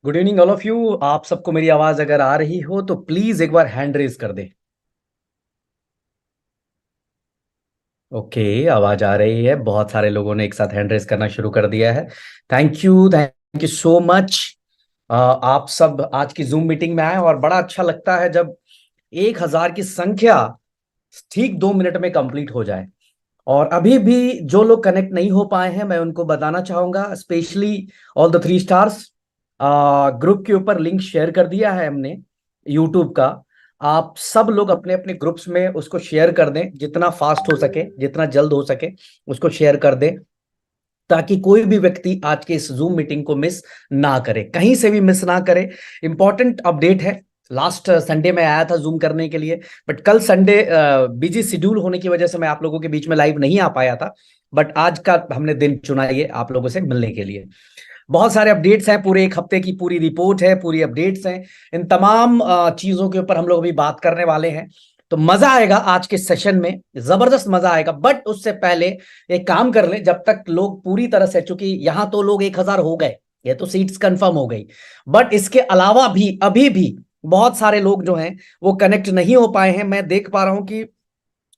Good evening all of you. आप सबको मेरी आवाज अगर आ रही हो तो प्लीज एक बार हैंड रेज कर दे। ओके, आवाज आ रही है। बहुत सारे लोगों ने एक साथ हैंड रेज करना शुरू कर दिया है। Thank you so much. आप सब आज की जूम मीटिंग में आए और बड़ा अच्छा लगता है जब 1,000 की संख्या ठीक 2 मिनट में कंप्लीट हो जाए। और अभी भी जो लोग कनेक्ट नहीं हो पाए हैं मैं उनको बताना चाहूंगा, specially all the 3 stars. Group के ऊपर लिंक शेयर कर दिया है हमने, यूट्यूब का। आप सब लोग अपने अपने ग्रुप्स में उसको शेयर कर दें, जितना फास्ट हो सके, जितना जल्द हो सके उसको शेयर कर दें, ताकि कोई भी व्यक्ति आज के इस जूम मीटिंग को मिस ना करे, कहीं से भी मिस ना करे। इंपॉर्टेंट अपडेट है। लास्ट संडे में आया था जूम करने के लिए, बट कल संडे बिजी शेड्यूल होने की वजह से मैं आप लोगों के बीच में लाइव नहीं आ पाया था। बट आज का हमने दिन चुना ये आप लोगों से मिलने के लिए। बहुत सारे अपडेट्स हैं, पूरे एक हफ्ते की पूरी रिपोर्ट है, पूरी अपडेट्स हैं। इन तमाम चीजों के ऊपर हम लोग अभी बात करने वाले हैं। तो मजा आएगा आज के सेशन में, जबरदस्त मजा आएगा। बट उससे पहले एक काम कर ले, जब तक लोग पूरी तरह से, चूंकि यहां तो लोग 1,000 हो गए, ये तो सीट्स कंफर्म हो गई, बट इसके अलावा भी अभी भी बहुत सारे लोग जो हैं वो कनेक्ट नहीं हो पाए हैं। मैं देख पा रहा हूं कि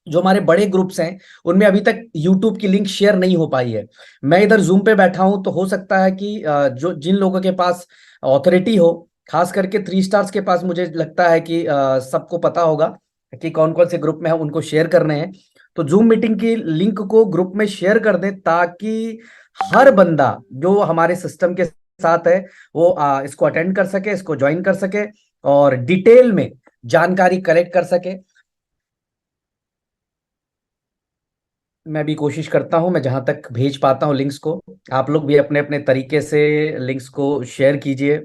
जो हमारे बड़े ग्रुप्स हैं उनमें अभी तक यूट्यूब की लिंक शेयर नहीं हो पाई है। मैं इधर जूम पे बैठा हूं तो हो सकता है कि जो जिन लोगों के पास ऑथोरिटी हो, खास करके 3 स्टार्स के पास, मुझे लगता है कि सबको पता होगा कि कौन कौन से ग्रुप में है, उनको शेयर करने हैं। तो जूम मीटिंग की लिंक को ग्रुप में शेयर कर दें, ताकि हर बंदा जो हमारे सिस्टम के साथ है वो इसको अटेंड कर सके, इसको ज्वाइन कर सके और डिटेल में जानकारी कलेक्ट कर सके। मैं भी कोशिश करता हूं, मैं जहां तक भेज पाता हूं लिंक्स को। आप लोग भी अपने अपने तरीके से लिंक्स को शेयर कीजिए।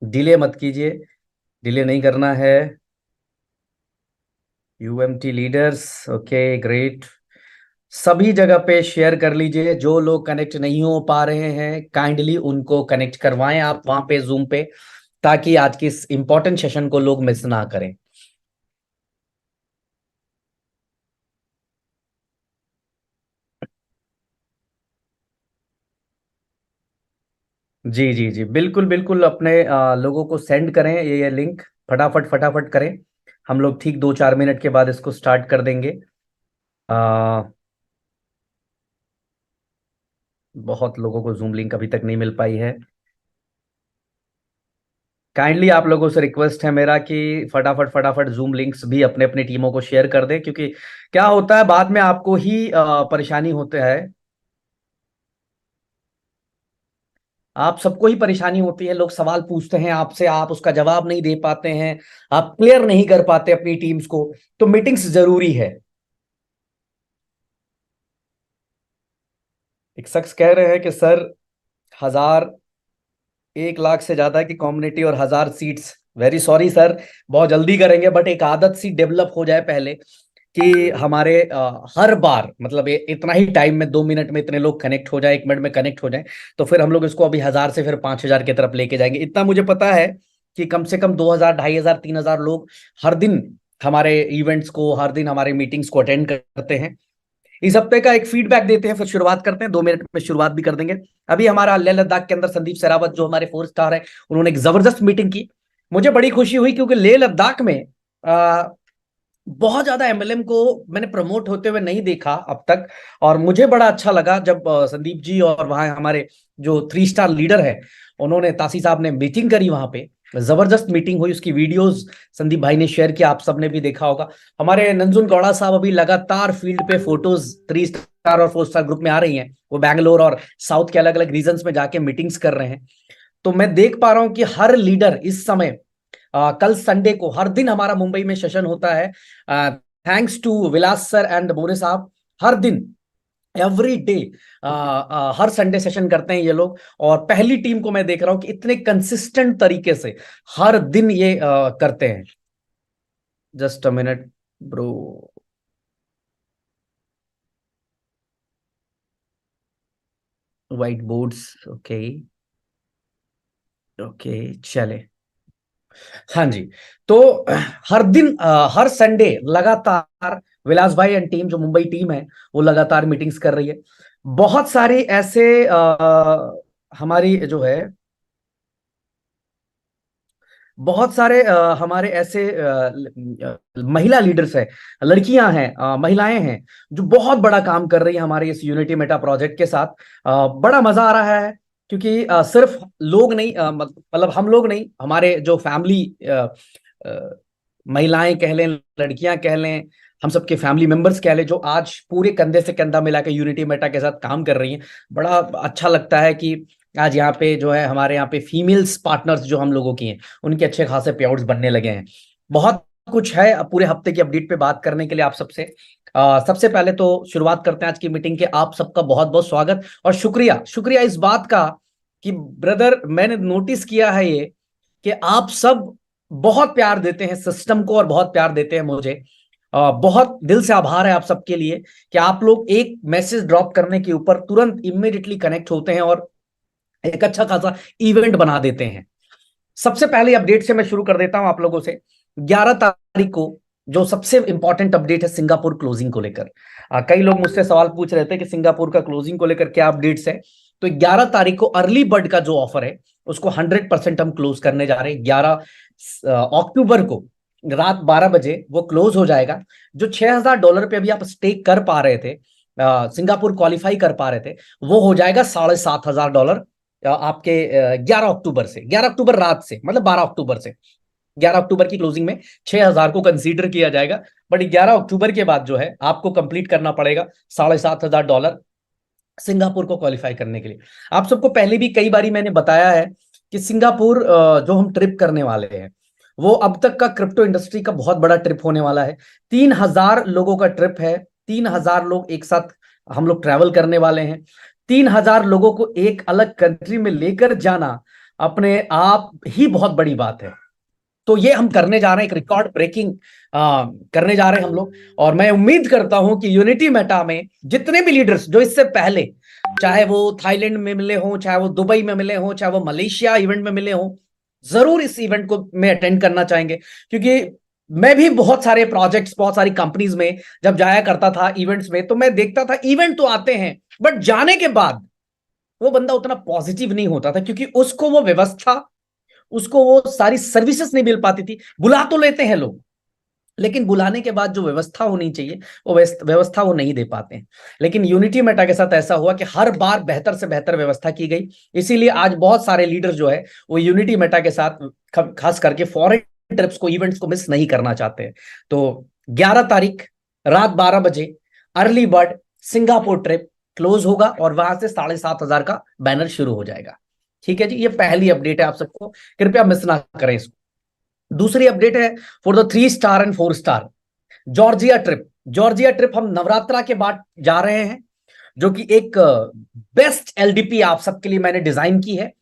डिले मत कीजिए, डिले नहीं करना है। UMT leaders, okay great. सभी जगह पे शेयर कर लीजिए। जो लोग कनेक्ट नहीं हो पा रहे हैं काइंडली उनको कनेक्ट करवाएं आप वहां पे जूम पे, ताकि आज की इस इंपॉर्टेंट सेशन को लोग मिस ना करें। जी जी जी, बिल्कुल बिल्कुल। अपने लोगों को सेंड करें ये लिंक, फटाफट फटाफट करें। हम लोग ठीक 2-4 मिनट के बाद इसको स्टार्ट कर देंगे। आ, बहुत लोगों को जूम लिंक अभी तक नहीं मिल पाई है। काइंडली आप लोगों से रिक्वेस्ट है मेरा कि फटाफट फटाफट जूम लिंक्स भी अपने अपनी टीमों को शेयर कर दें, क्योंकि क्या होता है बाद में आपको ही परेशानी होते है। आप सबको ही परेशानी होती है, लोग सवाल पूछते हैं आपसे, आप उसका जवाब नहीं दे पाते हैं, आप क्लियर नहीं कर पाते अपनी टीम्स को। तो मीटिंग्स जरूरी है। एक शख्स कह रहे हैं कि सर, 1000, 1 लाख से ज्यादा की कम्युनिटी और 1000 सीट्स, वेरी सॉरी सर। बहुत जल्दी करेंगे, बट एक आदत सी डेवलप हो जाए पहले कि हमारे हर बार मतलब इतना ही टाइम में 2 मिनट में इतने लोग कनेक्ट हो जाए, 1 मिनट में कनेक्ट हो जाए। तो फिर हम लोग इसको अभी 1000 से फिर 5000 की तरफ लेके जाएंगे। इतना मुझे पता है कि कम से कम 2000, 2500, 3000 लोग हर दिन हमारे इवेंट्स को, हर दिन हमारे मीटिंग्स को अटेंड करते हैं। इस हफ्ते का एक फीडबैक देते हैं, फिर शुरुआत करते हैं। 2 मिनट में शुरुआत भी कर देंगे। अभी हमारा लेह लद्दाख के अंदर संदीप सहरावत, जो हमारे 4 स्टार है, उन्होंने एक जबरदस्त मीटिंग की। मुझे बड़ी खुशी हुई, क्योंकि लेह लद्दाख में आ, बहुत ज्यादा एमएलएम को मैंने प्रमोट होते हुए नहीं देखा अब तक। और मुझे बड़ा अच्छा लगा जब संदीप जी और वहां हमारे जो 3 स्टार लीडर है, उन्होंने, तासी साहब ने मीटिंग करी वहां पे। जबरदस्त मीटिंग हुई, उसकी वीडियोस संदीप भाई ने शेयर किया, आप सबने भी देखा होगा। हमारे नंजुन गौड़ा साहब अभी लगातार फील्ड पे फोटोज 3 स्टार और 4 स्टार ग्रुप में आ रही हैं। वो बैंगलोर और साउथ के अलग अलग रीजन में जाके मीटिंग्स कर रहे हैं। तो मैं देख पा रहा हूं कि हर लीडर इस समय, कल संडे को हर दिन हमारा मुंबई में सेशन होता है। Thanks to Vilas sir and More साहब। हर दिन, एवरी डे, हर संडे सेशन करते हैं ये लोग। और पहली टीम को मैं देख रहा हूं कि इतने कंसिस्टेंट तरीके से हर दिन ये करते हैं। Just a minute bro. White boards, okay. Okay, चले। हाँ जी। तो हर दिन, हर संडे लगातार विलास भाई एंड टीम, जो मुंबई टीम है, वो लगातार मीटिंग्स कर रही है। बहुत सारे ऐसे हमारी जो है, बहुत सारे हमारे ऐसे महिला लीडर्स हैं, लड़कियां हैं, महिलाएं हैं, जो बहुत बड़ा काम कर रही है हमारे इस यूनिटी मेटा प्रोजेक्ट के साथ। बड़ा मजा आ रहा है, क्योंकि सिर्फ लोग नहीं, मतलब हम लोग नहीं, हमारे जो फैमिली, महिलाएं कह लें, लड़कियां कह लें, हम सबके फैमिली मेंबर्स कह लें, जो आज पूरे कंधे से कंधा मिला के यूनिटी मेटा के साथ काम कर रही हैं। बड़ा अच्छा लगता है कि आज यहाँ पे जो है, हमारे यहाँ पे फीमेल्स पार्टनर्स जो हम लोगों की हैं, उनके अच्छे खासे पेआउट्स बनने लगे हैं। बहुत कुछ है अब पूरे हफ्ते की अपडेट पे बात करने के लिए आप सबसे। सबसे पहले तो शुरुआत करते हैं आज की मीटिंग के। आप सबका बहुत बहुत स्वागत और शुक्रिया, शुक्रिया इस बात का कि ब्रदर, मैंने नोटिस किया है ये, कि आप सब बहुत प्यार देते हैं सिस्टम को और बहुत प्यार देते हैं मुझे। बहुत दिल से आभार है आप सबके लिए, कि आप लोग एक मैसेज ड्रॉप करने के ऊपर तुरंत इमीडिएटली कनेक्ट होते हैं और एक अच्छा खासा इवेंट बना देते हैं। सबसे पहले अपडेट से मैं शुरू कर देता हूं आप लोगों से। 11 तारीख को जो सबसे इंपॉर्टेंट अपडेट है सिंगापुर क्लोजिंग को लेकर। कई लोग मुझसे सवाल पूछ रहे थे कि सिंगापुर का क्लोजिंग को लेकर क्या अपडेट्स है। तो 11 तारीख को अर्ली बर्ड का जो ऑफर है, उसको 100% हम क्लोज करने जा रहे हैं। 11 अक्टूबर को रात 12 बजे वो क्लोज हो जाएगा। जो $6000 पे अभी आप स्टेक कर पा रहे थे, सिंगापुर क्वालिफाई कर पा रहे थे, वो हो जाएगा $7500 आपके 11 अक्टूबर से, 11 अक्टूबर रात से, मतलब 12 अक्टूबर से। 11 अक्टूबर की क्लोजिंग में 6000 को कंसीडर किया जाएगा। बट 11 अक्टूबर के बाद जो है, आपको कंप्लीट करना पड़ेगा $7500 सिंगापुर को क्वालिफाई करने के लिए। आप सबको पहले भी कई बारी मैंने बताया है कि सिंगापुर जो हम ट्रिप करने वाले हैं, वो अब तक का क्रिप्टो इंडस्ट्री का बहुत बड़ा ट्रिप होने वाला है। 3000 लोगों का ट्रिप है। 3,000 लोग एक साथ हम लोग ट्रैवल करने वाले हैं। 3,000 लोगों को एक अलग कंट्री में लेकर जाना अपने आप ही बहुत बड़ी बात है। तो ये हम करने जा रहे हैं, एक रिकॉर्ड ब्रेकिंग करने जा रहे हैं हम लोग। और मैं उम्मीद करता हूं कि यूनिटी मेटा में जितने भी लीडर्स जो इससे पहले, चाहे वो थाईलैंड में मिले हों, चाहे वो दुबई में मिले हों, चाहे वो मलेशिया इवेंट में मिले हों, जरूर इस इवेंट को में अटेंड करना चाहेंगे। क्योंकि मैं भी बहुत सारे प्रोजेक्ट्स, बहुत सारी कंपनीज में जब जाया करता था इवेंट्स में, तो मैं देखता था इवेंट तो आते हैं बट जाने के बाद वो बंदा उतना पॉजिटिव नहीं होता था, क्योंकि उसको वो व्यवस्था, उसको वो सारी सर्विसेज नहीं मिल पाती थी। बुला तो लेते हैं लोग, लेकिन बुलाने के बाद जो व्यवस्था होनी चाहिए वो व्यवस्था वो नहीं दे पाते हैं। लेकिन यूनिटी मेटा के साथ ऐसा हुआ कि हर बार बेहतर से बेहतर व्यवस्था की गई। इसीलिए आज बहुत सारे लीडर जो है वो यूनिटी मेटा के साथ खास करके फॉरेन ट्रिप्स को, इवेंट्स को मिस नहीं करना चाहते हैं। तो 11 तारीख रात 12 बजे early bird Singapore trip close होगा और वहां से 7,500 का बैनर शुरू हो जाएगा। ठीक है जी, ये पहली अपडेट है, आप सबको कृपया मिस ना करें इसको। दूसरी अपडेट है for the 3 star and 4 star Georgia trip. Georgia trip हम नवरात्रा के बाद जा रहे हैं, जो कि एक बेस्ट एलडीपी आप सबके लिए मैंने डिजाइन की है।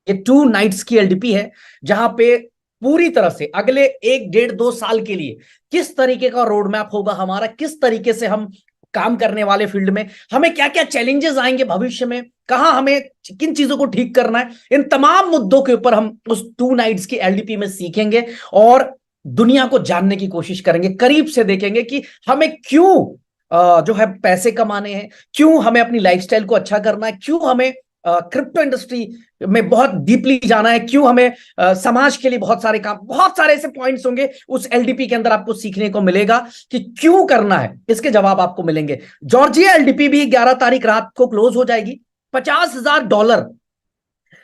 ये 2 नाइट्स की एलडीपी है, जहां पे पूरी तरह से अगले 1 1.5 2 साल के लिए किस तरीके का रोड मैप होगा हमारा, किस तरीके से हम काम करने वाले फील्ड में, हमें क्या क्या चैलेंजेस आएंगे भविष्य में, कहां हमें किन चीजों को ठीक करना है, इन तमाम मुद्दों के ऊपर हम उस 2 नाइट्स की एलडीपी में सीखेंगे और दुनिया को जानने की कोशिश करेंगे, करीब से देखेंगे कि हमें क्यों जो है पैसे कमाने हैं, क्यों हमें अपनी लाइफस्टाइल को अच्छा करना है, क्यों हमें क्रिप्टो इंडस्ट्री में बहुत डीपली जाना है, क्यों हमें समाज के लिए बहुत सारे काम, बहुत सारे ऐसे पॉइंट्स होंगे उस एलडीपी के अंदर आपको सीखने को मिलेगा कि क्यों करना है, इसके जवाब आपको मिलेंगे। जॉर्जिया एलडीपी भी 11 तारीख रात को क्लोज हो जाएगी। $50,000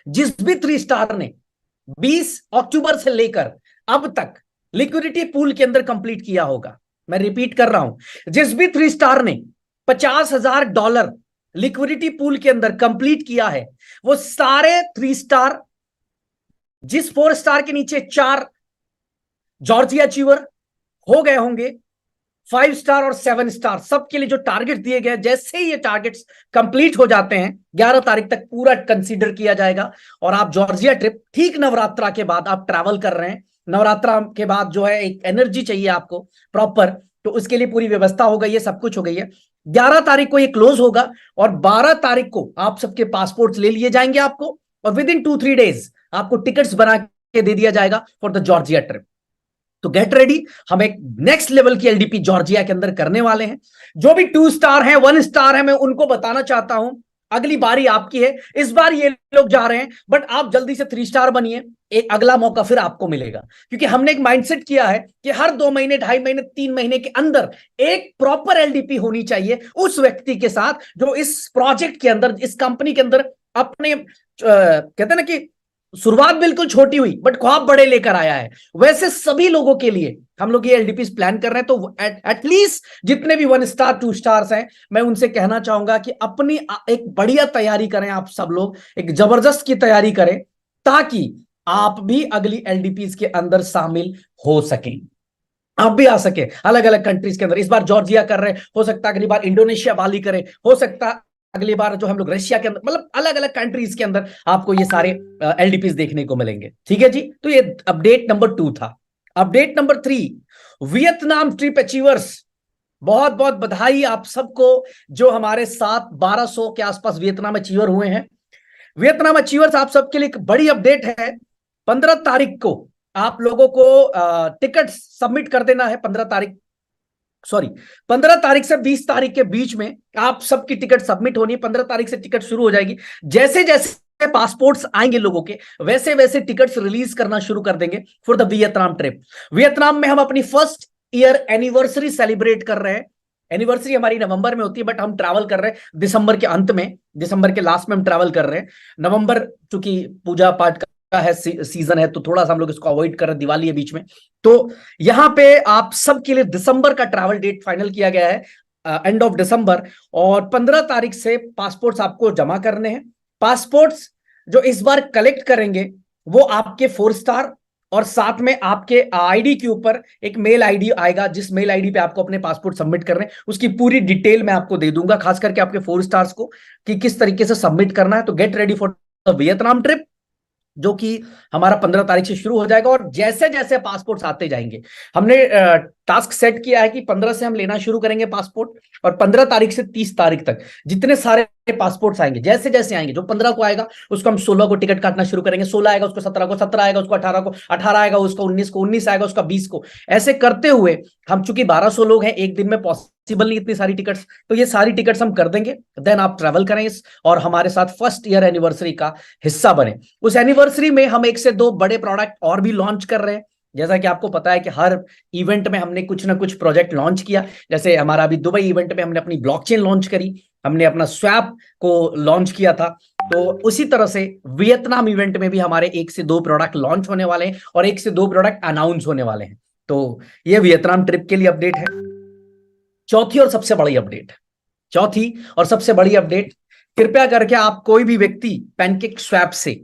जिस भी 3 स्टार ने 20 अक्टूबर से लेकर अब तक लिक्विडिटी पूल के अंदर कंप्लीट किया होगा, मैं रिपीट कर रहा हूं, जिस भी 3 स्टार ने $50,000 लिक्विडिटी पूल के अंदर कंप्लीट किया है, वो सारे 3 स्टार, जिस 4 स्टार के नीचे 4 जॉर्जिया अचीवर हो गए होंगे, 5 स्टार और 7 स्टार सबके लिए जो टारगेट दिए गए, जैसे ही ये टारगेट्स कंप्लीट हो जाते हैं 11 तारीख तक पूरा कंसीडर किया जाएगा और आप जॉर्जिया ट्रिप ठीक नवरात्रा के बाद आप ट्रैवल कर रहे हैं। नवरात्रा के बाद जो है एक एनर्जी चाहिए आपको प्रॉपर, तो उसके लिए पूरी व्यवस्था हो गई है, सब कुछ हो गई है। 11 तारीख को ये क्लोज होगा और 12 तारीख को आप सबके पासपोर्ट ले लिए जाएंगे आपको, और विद इन 2-3 डेज आपको टिकट्स बना के दे दिया जाएगा फॉर द जॉर्जिया ट्रिप। तो गेट रेडी, हम एक नेक्स्ट लेवल की एलडीपी जॉर्जिया के अंदर करने वाले हैं। जो भी 2 स्टार है, 1 स्टार है, मैं उनको बताना चाहता हूं अगली बारी आपकी है। इस बार ये लोग जा रहे हैं बट आप जल्दी से 3 स्टार बनिए, एक अगला मौका फिर आपको मिलेगा। क्योंकि हमने एक माइंडसेट किया है कि हर 2 महीने, 2.5 महीने, 3 महीने के अंदर एक प्रॉपर एलडीपी होनी चाहिए उस व्यक्ति के साथ जो इस प्रोजेक्ट के अंदर, इस कंपनी के अंदर अपने कहते हैं ना कि शुरुआत बिल्कुल छोटी हुई बट ख्वाब बड़े लेकर आया है। वैसे सभी लोगों के लिए हम लोग ये एलडीपी प्लान कर रहे हैं। तो एटलीस्ट जितने भी 1 स्टार 2 स्टार्स हैं, मैं उनसे कहना चाहूंगा कि अपनी एक बढ़िया तैयारी करें, आप सब लोग एक जबरदस्त की तैयारी करें ताकि आप भी अगली एलडीपी के अंदर शामिल हो सकें, आप भी आ सके अलग अलग कंट्रीज के अंदर। इस बार जॉर्जिया कर रहे हैं, हो सकता है अगली बार इंडोनेशिया वाली करें, हो सकता है अगली बार जो हम लोग रशिया के अंदर, मतलब अलग अलग कंट्रीज के अंदर आपको ये सारे एलडीपीज देखने को मिलेंगे। ठीक है जी, तो ये अपडेट नंबर 2 था। Update number 3, Vietnam trip achievers, बहुत बहुत बधाई आप सबको जो हमारे साथ 1200 के आसपास वियतनाम अचीवर हुए हैं। वियतनाम अचीवर्स आप सबके लिए एक बड़ी अपडेट है। 15 तारीख को आप लोगों को टिकट सबमिट कर देना है। 15 तारीख से 20 तारीख के बीच में आप सबकी टिकट सबमिट होनी है। 15 तारीख से टिकट शुरू हो जाएगी। जैसे जैसे पासपोर्ट्स आएंगे लोगों के, वैसे वैसे टिकट्स रिलीज करना शुरू कर देंगे for the Vietnam trip. Vietnam में हम अपनी फर्स्ट ईयर एनिवर्सरी सेलिब्रेट कर रहे हैं। एनिवर्सरी हमारी नवंबर में होती है बट हम ट्रैवल कर रहे हैं दिसंबर के अंत में, दिसंबर के लास्ट में हम ट्रैवल कर रहे हैं। नवंबर चूंकि पूजा पाठ का है, सीजन है, तो थोड़ा सा हम लोग इसको अवॉइड कर रहे हैं, दिवाली है बीच में। तो यहां पे आप सबके लिए दिसंबर का ट्रैवल डेट फाइनल किया गया है, एंड ऑफ दिसंबर। और 15 तारीख से पासपोर्ट्स आपको जमा करने हैं। पासपोर्ट्स जो इस बार कलेक्ट करेंगे वो आपके 4 स्टार और साथ में आपके आईडी के ऊपर एक मेल आईडी आएगा, जिस मेल आईडी पे आपको अपने पासपोर्ट सबमिट कर रहे हैं उसकी पूरी डिटेल मैं आपको दे दूंगा, खास करके आपके 4 स्टार्स को, कि किस तरीके से सबमिट करना है। तो get ready for the Vietnam trip, जो कि हमारा 15 तारीख से शुरू हो जाएगा। और जैसे जैसे पासपोर्ट्स आते जाएंगे, हमने टास्क सेट किया है कि 15 से हम लेना शुरू करेंगे पासपोर्ट, और 15 तारीख से 30 तारीख तक जितने सारे पासपोर्ट्स आएंगे, जैसे जैसे आएंगे, जो 15 को आएगा उसको हम 16 को टिकट काटना शुरू करेंगे, 16 आएगा उसको 17 को, 17 आएगा उसको 18 को, 18 आएगा उसको 19 को, 19 आएगा उसका 20 को। ऐसे करते हुए हम, चूंकि 1200 लोग हैं, एक दिन में पॉसिबल नहीं इतनी सारी टिकट्स, तो ये सारी टिकट्स हम कर देंगे। देन आप ट्रेवल करें इस, और हमारे साथ फर्स्ट ईयर एनिवर्सरी का हिस्सा बने। उस एनिवर्सरी में हम 1 से 2 बड़े प्रोडक्ट और भी लॉन्च कर रहे हैं। जैसा कि आपको पता है कि हर इवेंट में हमने कुछ ना कुछ प्रोजेक्ट लॉन्च किया। जैसे हमारा अभी दुबई इवेंट में हमने अपनी ब्लॉकचेन लॉन्च करी, हमने अपना स्वैप को लॉन्च किया था। तो उसी तरह से वियतनाम इवेंट में भी हमारे 1 से 2 प्रोडक्ट लॉन्च होने वाले हैं और 1 से 2 प्रोडक्ट अनाउंस होने वाले हैं। तो ये वियतनाम ट्रिप के लिए अपडेट है। चौथी और सबसे बड़ी अपडेट, चौथी और सबसे बड़ी अपडेट, कृपया करके आप कोई भी व्यक्ति पैनकेक स्वैप से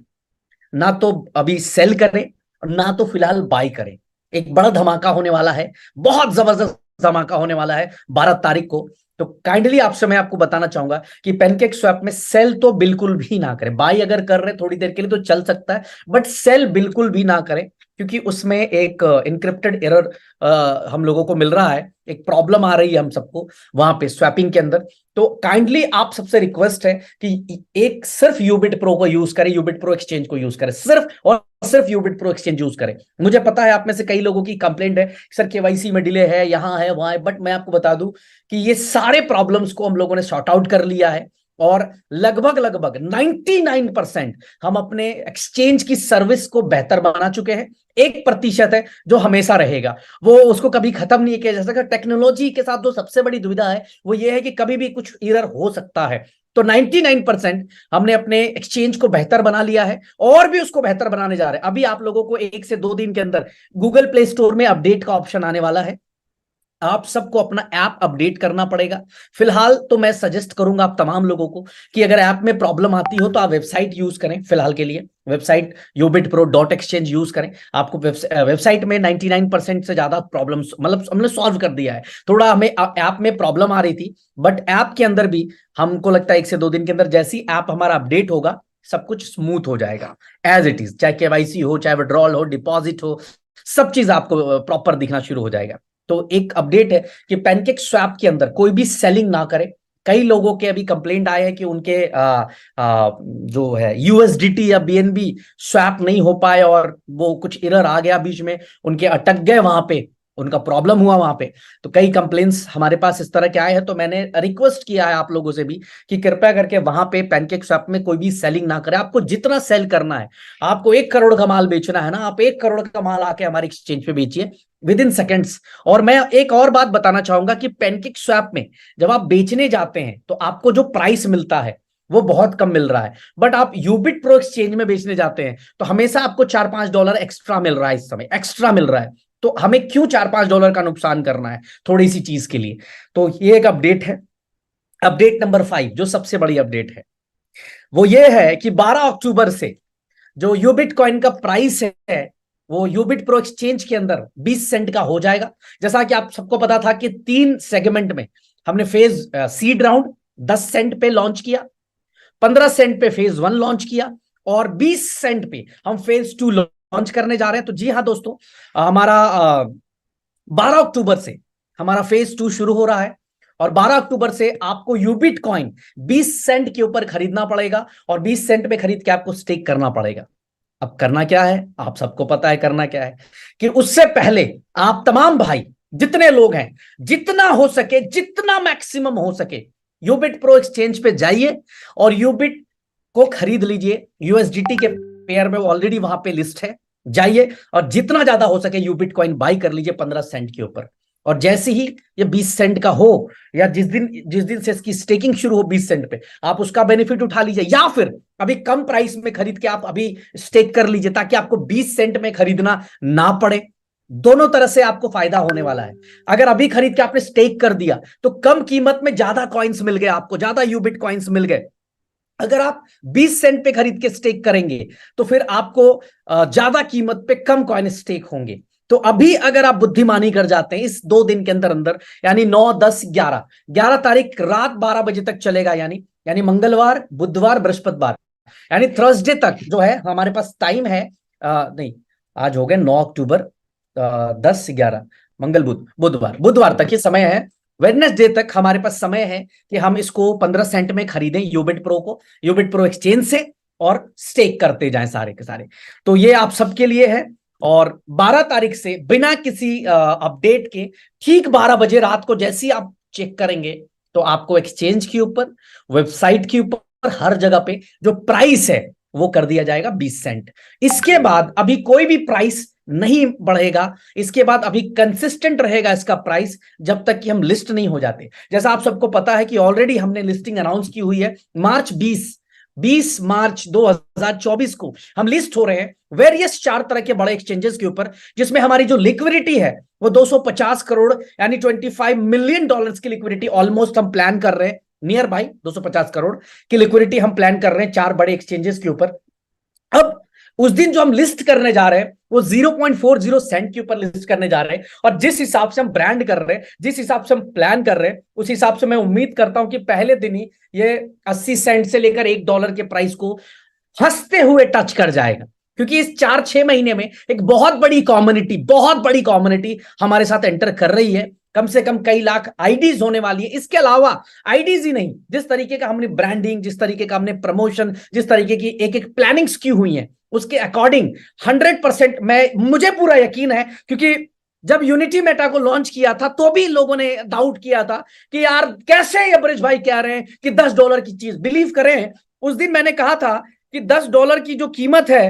ना तो अभी सेल करें और ना तो फिलहाल बाय करें। एक बड़ा धमाका होने वाला है, बहुत जबरदस्त धमाका होने वाला है 12 तारीख को। तो काइंडली आपसे मैं आपको बताना चाहूंगा कि पैनकेक स्वैप में सेल तो बिल्कुल भी ना करें। बाय अगर कर रहे थोड़ी देर के लिए तो चल सकता है, बट सेल बिल्कुल भी ना करें, क्योंकि उसमें एक इनक्रिप्टेड एरर हम लोगों को मिल रहा है, एक प्रॉब्लम आ रही है हम सबको वहां पे स्वैपिंग के अंदर। तो काइंडली आप सबसे रिक्वेस्ट है कि एक सिर्फ यूबिट प्रो को यूज करें, यूबिट प्रो एक्सचेंज को यूज करें, सिर्फ और सिर्फ यूबिट प्रो एक्सचेंज यूज करें। मुझे पता है आप में से कई लोगों की कंप्लेंट है, सर केवाईसी में डिले है, यहां है वहां है, बट मैं आपको बता दूं कि ये सारे प्रॉब्लम्स को हम लोगों ने सॉर्ट आउट कर लिया है, और लगभग लगभग 99% हम अपने एक्सचेंज की सर्विस को बेहतर बना चुके हैं। 1% है जो हमेशा रहेगा, वो उसको कभी खत्म नहीं किया जा सकता। टेक्नोलॉजी के साथ जो सबसे बड़ी दुविधा है वो ये है कि कभी भी कुछ एरर हो सकता है। तो 99% हमने अपने एक्सचेंज को बेहतर बना लिया है, और भी उसको बेहतर बनाने जा रहे हैं। अभी आप लोगों को 1 से 2 दिन के अंदर गूगल प्ले स्टोर में अपडेट का ऑप्शन आने वाला है। आप सबको अपना ऐप अपडेट करना पड़ेगा। फिलहाल तो मैं सजेस्ट करूंगा आप तमाम लोगों को कि अगर ऐप में प्रॉब्लम आती हो तो आप वेबसाइट यूज करें। फिलहाल के लिए वेबसाइट यूबिटप्रो.exchange यूज करें। आपको वेबसाइट में 99% से ज्यादा प्रॉब्लम्स मतलब हमने सॉल्व कर दिया है। थोड़ा हमें ऐप में प्रॉब्लम आ रही थी, बट ऐप के अंदर भी हमको लगता है 1 से 2 दिन के अंदर जैसी ऐप हमारा अपडेट होगा, सब कुछ स्मूथ हो जाएगा एज इट इज। चाहे केवाईसी हो, चाहे विड्रॉल हो, डिपॉजिट हो, सब चीज आपको प्रॉपर दिखना शुरू हो जाएगा। तो एक अपडेट है कि पैनकेक स्वैप के अंदर कोई भी सेलिंग ना करे। कई लोगों के अभी कंप्लेंट आए हैं कि उनके जो है यूएसडीटी या बीएनबी स्वैप नहीं हो पाए, और वो कुछ एरर आ गया बीच में, उनके अटक गए वहां पे, उनका प्रॉब्लम हुआ वहां पे। तो कई कंप्लेंट्स हमारे पास इस तरह के आए हैं। तो मैंने रिक्वेस्ट किया है आप लोगों से भी कि कृपया करके वहां पे पैनकेक स्वैप में कोई भी सेलिंग ना करे। आपको जितना सेल करना है, आपको 1 करोड़ का माल बेचना है ना, आप 1 करोड़ का माल आके हमारे एक्सचेंज पे बेचिए विद इन सेकेंड्स। और मैं एक और बात बताना चाहूंगा कि पैनकेक स्वैप में जब आप बेचने जाते हैं तो आपको जो प्राइस मिलता है वो बहुत कम मिल रहा है, बट आप यूबिट प्रो एक्सचेंज में बेचने जाते हैं तो हमेशा आपको $4-5 एक्स्ट्रा मिल रहा है। इस समय एक्स्ट्रा मिल रहा है, तो हमें क्यों $4-5 का नुकसान करना है थोड़ी सी चीज के लिए। तो ये एक अपडेट है। अपडेट नंबर 5 जो सबसे बड़ी अपडेट है वो ये है कि 12 अक्टूबर से जो यूबिट कॉइन का प्राइस है वो यूबिट प्रो एक्सचेंज के अंदर 20 सेंट का हो जाएगा। जैसा कि आप सबको पता था कि 3 सेगमेंट में हमने फेज सीड राउंड 10 सेंट पे लॉन्च किया, 15 सेंट पे फेज 1 लॉन्च किया, और 20 सेंट पे हम फेज 2 लॉन्च करने जा रहे हैं। तो जी हाँ दोस्तों, हमारा 12 अक्टूबर से हमारा फेज 2 शुरू हो रहा है, और 12 अक्टूबर से आपको यूबिट कॉइन 20 सेंट के ऊपर खरीदना पड़ेगा, और 20 सेंट पे खरीद के आपको स्टेक करना पड़ेगा। अब करना क्या है, आप सबको पता है करना क्या है, कि उससे पहले आप तमाम भाई जितने लोग हैं, जितना हो सके, जितना मैक्सिमम हो सके, यूबिट प्रो एक्सचेंज पे जाइए और यूबिट को खरीद लीजिए। यूएसडीटी के पेयर में ऑलरेडी वहां पे लिस्ट है, जाइए और जितना ज्यादा हो सके यूबिट कॉइन बाई कर लीजिए 15 सेंट के ऊपर। और जैसे ही ये 20 सेंट का हो, या जिस दिन से इसकी स्टेकिंग शुरू हो 20 सेंट पे, आप उसका बेनिफिट उठा लीजिए, या फिर अभी कम प्राइस में खरीद के आप अभी स्टेक कर लीजिए ताकि आपको 20 सेंट में खरीदना ना पड़े। दोनों तरह से आपको फायदा होने वाला है। अगर अभी खरीद के आपने स्टेक कर दिया तो कम कीमत में ज्यादा कॉइन्स मिल गए, आपको ज्यादा यूबिट कॉइन्स मिल गए, अगर आप 20 सेंट पे खरीद के स्टेक करेंगे तो फिर आपको ज्यादा कीमत पे कम कॉइन स्टेक होंगे। तो अभी अगर आप बुद्धिमानी कर जाते हैं इस 2 दिन के अंदर अंदर, यानी 9, 10, 11, 11 तारीख रात 12 बजे तक चलेगा, यानी मंगलवार, बुधवार, बृहस्पतिवार, यानी थर्सडे तक जो है हमारे पास टाइम है। नहीं, आज हो गए 9 अक्टूबर, 10, 11, मंगल, बुध, बुधवार, बुधवार तक ये समय है। वेडनेसडे तक हमारे पास समय है कि हम इसको 15 सेंट में खरीदें, यूबिट प्रो को, यूबिट प्रो एक्सचेंज से, और स्टेक करते जाएं सारे के सारे। तो ये आप सबके लिए है। और 12 तारीख से बिना किसी अपडेट के ठीक 12 बजे रात को जैसे ही आप चेक करेंगे तो आपको एक्सचेंज के ऊपर, वेबसाइट के ऊपर, हर जगह पे जो प्राइस है वो कर दिया जाएगा 20 सेंट। इसके बाद अभी कोई भी प्राइस नहीं बढ़ेगा, इसके बाद अभी कंसिस्टेंट रहेगा इसका प्राइस जब तक कि हम लिस्ट नहीं हो जाते। जैसा आप सबको पता है कि ऑलरेडी हमने लिस्टिंग अनाउंस की हुई है, मार्च 20 मार्च 2024 को हम लिस्ट हो रहे हैं वेरियस 4 तरह के बड़े एक्सचेंजेस के ऊपर, जिसमें हमारी जो लिक्विडिटी है वो 250 करोड़ यानी $25 मिलियन की लिक्विडिटी ऑलमोस्ट हम प्लान कर रहे हैं, नियर बाई 250 करोड़ की लिक्विडिटी हम प्लान कर रहे हैं 4 बड़े एक्सचेंजेस के ऊपर। अब उस दिन जो हम लिस्ट करने जा रहे हैं वो 0.40 सेंट के ऊपर लिस्ट करने जा रहे हैं, और जिस हिसाब से हम ब्रांड कर रहे हैं, जिस हिसाब से हम प्लान कर रहे हैं, उस हिसाब से मैं उम्मीद करता हूं कि पहले दिन ही ये 80 सेंट से लेकर $1 के प्राइस को हंसते हुए टच कर जाएगा, क्योंकि इस 4-6 महीने में एक बहुत बड़ी कम्युनिटी हमारे साथ एंटर कर रही है। कम से कम कई लाख आईडीज होने वाली है। इसके अलावा आईडीज ही नहीं, जिस तरीके का हमने ब्रांडिंग, जिस तरीके का हमने प्रमोशन, जिस तरीके की एक एक प्लानिंग्स की हुई है, उसके अकॉर्डिंग 100% मुझे पूरा यकीन है, क्योंकि जब यूनिटी मेटा को लॉन्च किया था तो भी लोगों ने डाउट किया था कि यार कैसे ये ब्रिज भाई कह रहे हैं कि $10 की चीज, बिलीव करें उस दिन मैंने कहा था कि $10 की जो कीमत है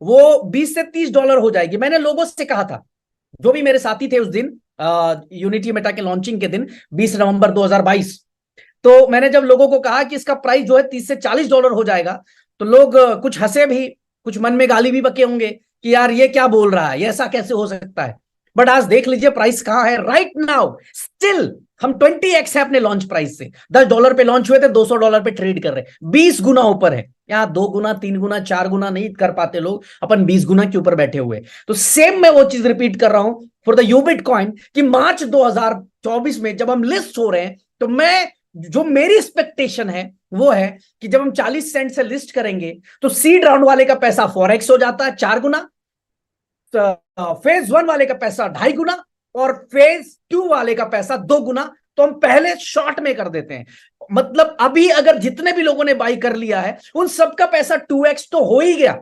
वो $20 से $30 हो जाएगी। मैंने लोगों से कहा था, जो भी मेरे साथी थे उस दिन यूनिटी मेटा के लॉन्चिंग के दिन 20 नवंबर 2022, तो मैंने जब लोगों को कहा कि इसका प्राइस जो है $30 से $40 हो जाएगा, तो लोग कुछ हंसे भी, कुछ मन में गाली भी बके होंगे कि यार ये क्या बोल रहा है, ये ऐसा कैसे हो सकता है। बट आज देख लीजिए प्राइस कहां है राइट नाउ, स्टिल हम 20x है अपने लॉन्च प्राइस से। $10 पे लॉन्च हुए थे, $200 पे ट्रेड कर रहे, 20 गुना ऊपर है। यहाँ 2 गुना, 3 गुना, 4 गुना नहीं कर पाते लोग, अपन 20 गुना के ऊपर बैठे हुए। तो सेम मैं वो चीज रिपीट कर रहा हूं फॉर द यूबिट कॉइन कि मार्च 2024 में जब हम लिस्ट हो रहे हैं, तो मैं जो मेरी एक्सपेक्टेशन है वो है कि जब हम 40 सेंट से लिस्ट करेंगे तो सीड राउंड वाले का पैसा 4x हो जाता है, 4 गुना, फेज 1 वाले का पैसा 2.5 गुना, और फेज 2 वाले का पैसा 2 गुना। तो हम पहले शॉर्ट में कर देते हैं, मतलब अभी अगर जितने भी लोगों ने बाई कर लिया है उन सबका पैसा 2x तो हो ही गया।